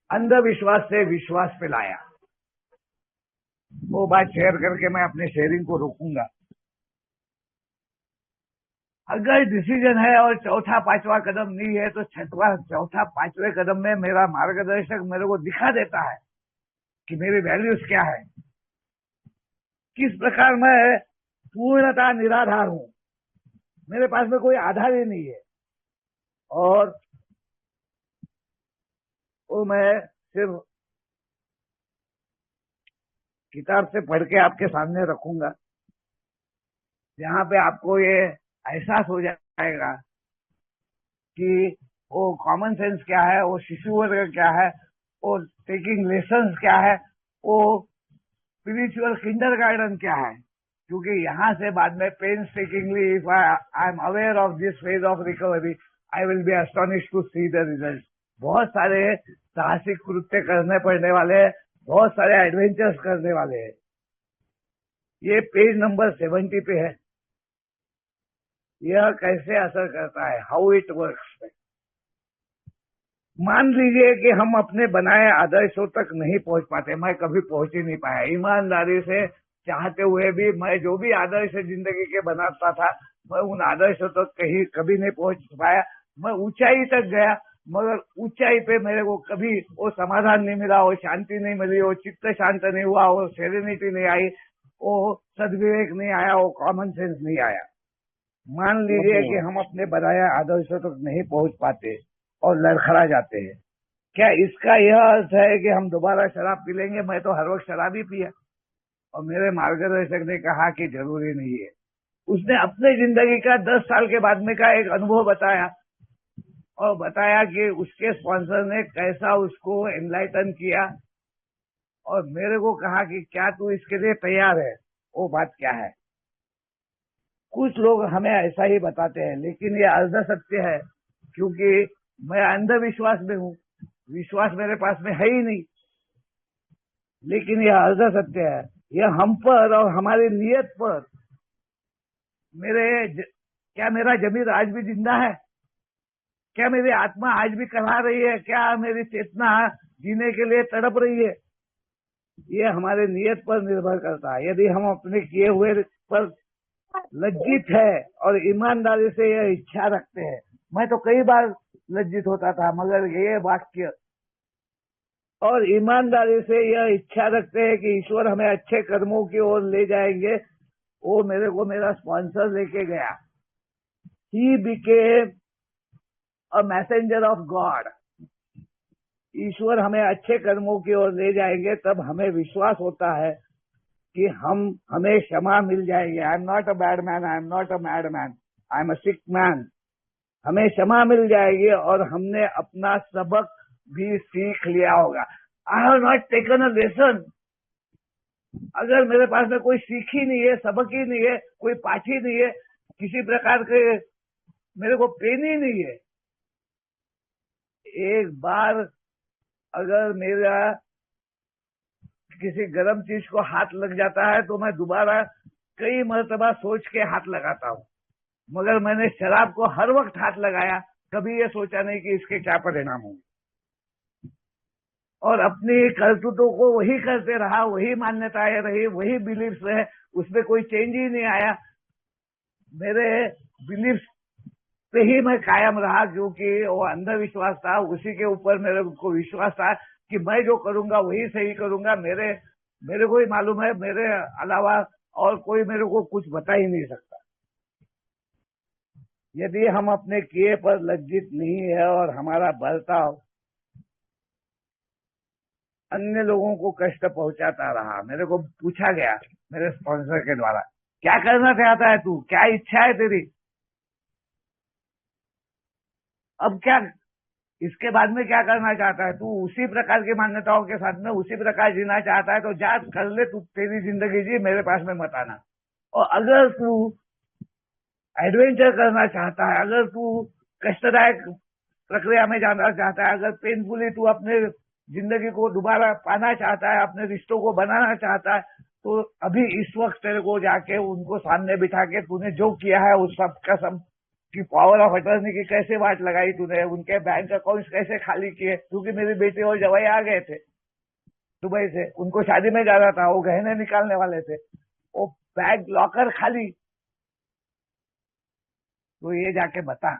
अंधविश्वास से विश्वास पे लाया। वो बात शेयर करके मैं अपने शेयरिंग को रोकूंगा। अगर डिसीजन है और चौथा पांचवा कदम नहीं है तो चौथा पांचवें कदम में मेरा मार्गदर्शक मेरे को दिखा देता है कि मेरी वैल्यूज क्या है, किस प्रकार मैं पूर्णतः निराधार हूं, मेरे पास में कोई आधार ही नहीं है। और वो मैं सिर्फ किताब से पढ़ के आपके सामने रखूंगा, जहां पे आपको ये एहसास हो जाएगा कि वो कॉमन सेंस क्या है, वो शिशु वर्ग क्या है, वो टेकिंग लेसन्स क्या है, वो स्पिरिचुअल किंडरगार्टन क्या है। क्योंकि यहाँ से बाद में painstakingly, if I am aware of this phase of recovery, I will be astonished to see the result. बहुत सारे साहसिक कृत्य करने पड़ने वाले हैं, बहुत सारे एडवेंचर्स करने वाले हैं। ये पेज नंबर 70 पे है। यह कैसे असर करता है, हाउ इट वर्क्स। मान लीजिए कि हम अपने बनाए आदर्शों तक नहीं पहुंच पाते, मैं कभी पहुंच ही नहीं पाया। ईमानदारी से चाहते हुए भी मैं जो भी आदर्श जिंदगी के बनाता था, मैं उन आदर्शों तक कहीं कभी नहीं पहुंच पाया। मैं ऊंचाई तक गया, मगर ऊंचाई पे मेरे को कभी वो समाधान नहीं मिला, वो शांति नहीं मिली, वो चित्त शांत नहीं हुआ, वो सेरेनिटी नहीं आई, वो सद्विवेक नहीं आया, वो कॉमन सेंस नहीं आया। मान लीजिए कि हम अपने बनाए आदर्शों तक नहीं पहुंच पाते और लड़खड़ा जाते हैं। क्या इसका यह अर्थ है कि हम दोबारा शराब पी लेंगे? मैं तो हर वक्त शराब ही पिया, और मेरे मार्गदर्शक ने कहा कि जरूरी नहीं है। उसने अपने जिंदगी का 10 साल के बाद में का एक अनुभव बताया, और बताया कि उसके स्पॉन्सर ने कैसा उसको एनलाइटन किया, और मेरे को कहा कि क्या तू इसके लिए तैयार है। वो बात क्या है? कुछ लोग हमें ऐसा ही बताते हैं, लेकिन ये अर्ध सत्य है, क्योंकि मैं अंधविश्वास में हूं, विश्वास मेरे पास में है ही नहीं। लेकिन यह अर्ध सत्य है, यह हम पर और हमारी नियत पर। क्या मेरा जमीर आज भी जिंदा है? क्या मेरी आत्मा आज भी कहा रही है? क्या मेरी चेतना जीने के लिए तड़प रही है? ये हमारे नियत पर निर्भर करता है। यदि हम अपने किए हुए पर लज्जित है और ईमानदारी से यह इच्छा रखते हैं, मैं तो कई बार लज्जित होता था, मगर ये वाक्य और ईमानदारी से यह इच्छा रखते हैं कि ईश्वर हमें अच्छे कर्मों की ओर ले जाएंगे, वो मेरे को मेरा स्पॉन्सर लेके गया। He became a messenger of God. ईश्वर हमें अच्छे कर्मों की ओर ले जाएंगे, तब हमें विश्वास होता है कि हमें क्षमा मिल जाएगी। I am not a bad man, I am not a mad man, I am a sick man. हमें क्षमा मिल जाएगी और हमने अपना सबक भी सीख लिया होगा। I have not taken a lesson. अगर मेरे पास में कोई सीख ही नहीं है, सबक ही नहीं है, कोई पाठ ही नहीं है, किसी प्रकार के मेरे को पेन ही नहीं है, एक बार अगर मेरा किसी गर्म चीज को हाथ लग जाता है तो मैं दोबारा कई मर्तबा सोच के हाथ लगाता हूं। मगर मैंने शराब को हर वक्त हाथ लगाया, कभी ये सोचा नहीं कि इसके क्या परिणाम होंगे, और अपनी करतूतों को वही करते रहा, वही मान्यताएं रही, वही बिलीफ्स रहे, उसमें कोई चेंज ही नहीं आया। मेरे बिलीफ्स पे ही मैं कायम रहा, क्योंकि वो अंधविश्वास था, उसी के ऊपर मेरे को विश्वास था कि मैं जो करूंगा वही सही करूंगा। मेरे को ही मालूम है, मेरे अलावा और कोई मेरे को कुछ बता ही नहीं सकता। यदि हम अपने किए पर लज्जित नहीं है और हमारा बर्ताव अन्य लोगों को कष्ट पहुंचाता रहा। मेरे को पूछा गया मेरे स्पॉन्सर के द्वारा क्या करना चाहता है तू, क्या इच्छा है तेरी? अब क्या, इसके बाद में क्या करना चाहता है तू? उसी प्रकार की मान्यताओं के साथ में उसी प्रकार जीना चाहता है तो जा कर ले, तू तेरी जिंदगी जी, मेरे पास में मत आना। और अगर तू एडवेंचर करना चाहता है, अगर तू कष्टदायक प्रक्रिया में जाना चाहता है, अगर पेनफुली तू अपने जिंदगी को दोबारा पाना चाहता है, अपने रिश्तों को बनाना चाहता है, तो अभी इस वक्त तेरे को जाके उनको सामने बिठा के तूने जो किया है उस सब का सब की पावर ऑफ अटर्नी की कैसे बात लगाई तूने, उनके बैंक अकाउंट्स कैसे खाली किए, क्योंकि मेरी बेटी और जवाई आ गए थे दुबई से, उनको शादी में जाना था, वो गहने निकालने वाले थे, वो बैंक लॉकर खाली। तो ये जाके बता।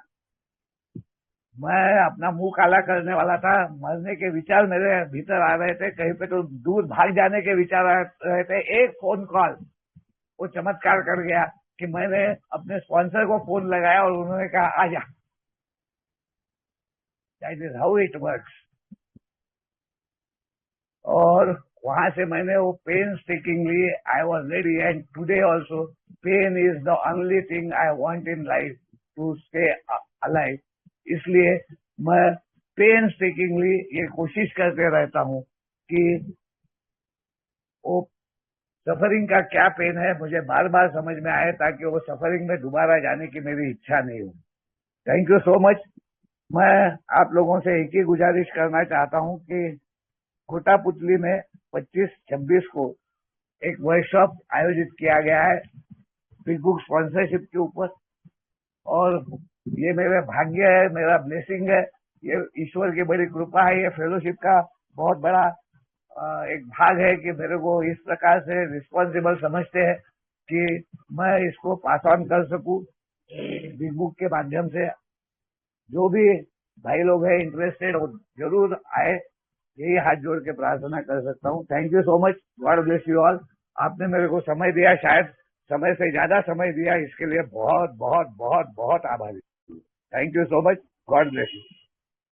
मैं अपना मुंह काला करने वाला था, मरने के विचार मेरे भीतर आ रहे थे, कहीं पे तो दूर भाग जाने के विचार आ रहे थे। एक फोन कॉल वो चमत्कार कर गया कि मैंने अपने स्पॉन्सर को फोन लगाया और उन्होंने कहा आजा। That is how it works. और वहां से मैंने वो painstakingly I was ready, and today also pain is the only thing I want in life to stay alive. इसलिए मैं पेन स्टिकिंगली ये कोशिश करते रहता हूँ कि वो सफरिंग का क्या पेन है मुझे बार बार समझ में आए, ताकि वो सफरिंग में दोबारा जाने की मेरी इच्छा नहीं हो। Thank you so much. मैं आप लोगों से एक ही गुजारिश करना चाहता हूँ कि कोटापुतली में 25-26 को एक वर्कशॉप आयोजित किया गया है बिग बुक स्पॉन्सरशिप के ऊपर, और ये मेरा भाग्य है, मेरा ब्लेसिंग है, ये ईश्वर की बड़ी कृपा है, ये फेलोशिप का बहुत बड़ा एक भाग है कि मेरे को इस प्रकार से रिस्पॉन्सिबल समझते हैं कि मैं इसको पास ऑन कर सकूं बिग बुक के माध्यम से। जो भी भाई लोग हैं इंटरेस्टेड हो जरूर आए, यही हाथ जोड़ के प्रार्थना कर सकता हूँ। Thank you so much, God bless you all. आपने मेरे को समय दिया, शायद समय से ज्यादा समय दिया, इसके लिए बहुत बहुत बहुत बहुत आभारी। Thank you so much, God bless you.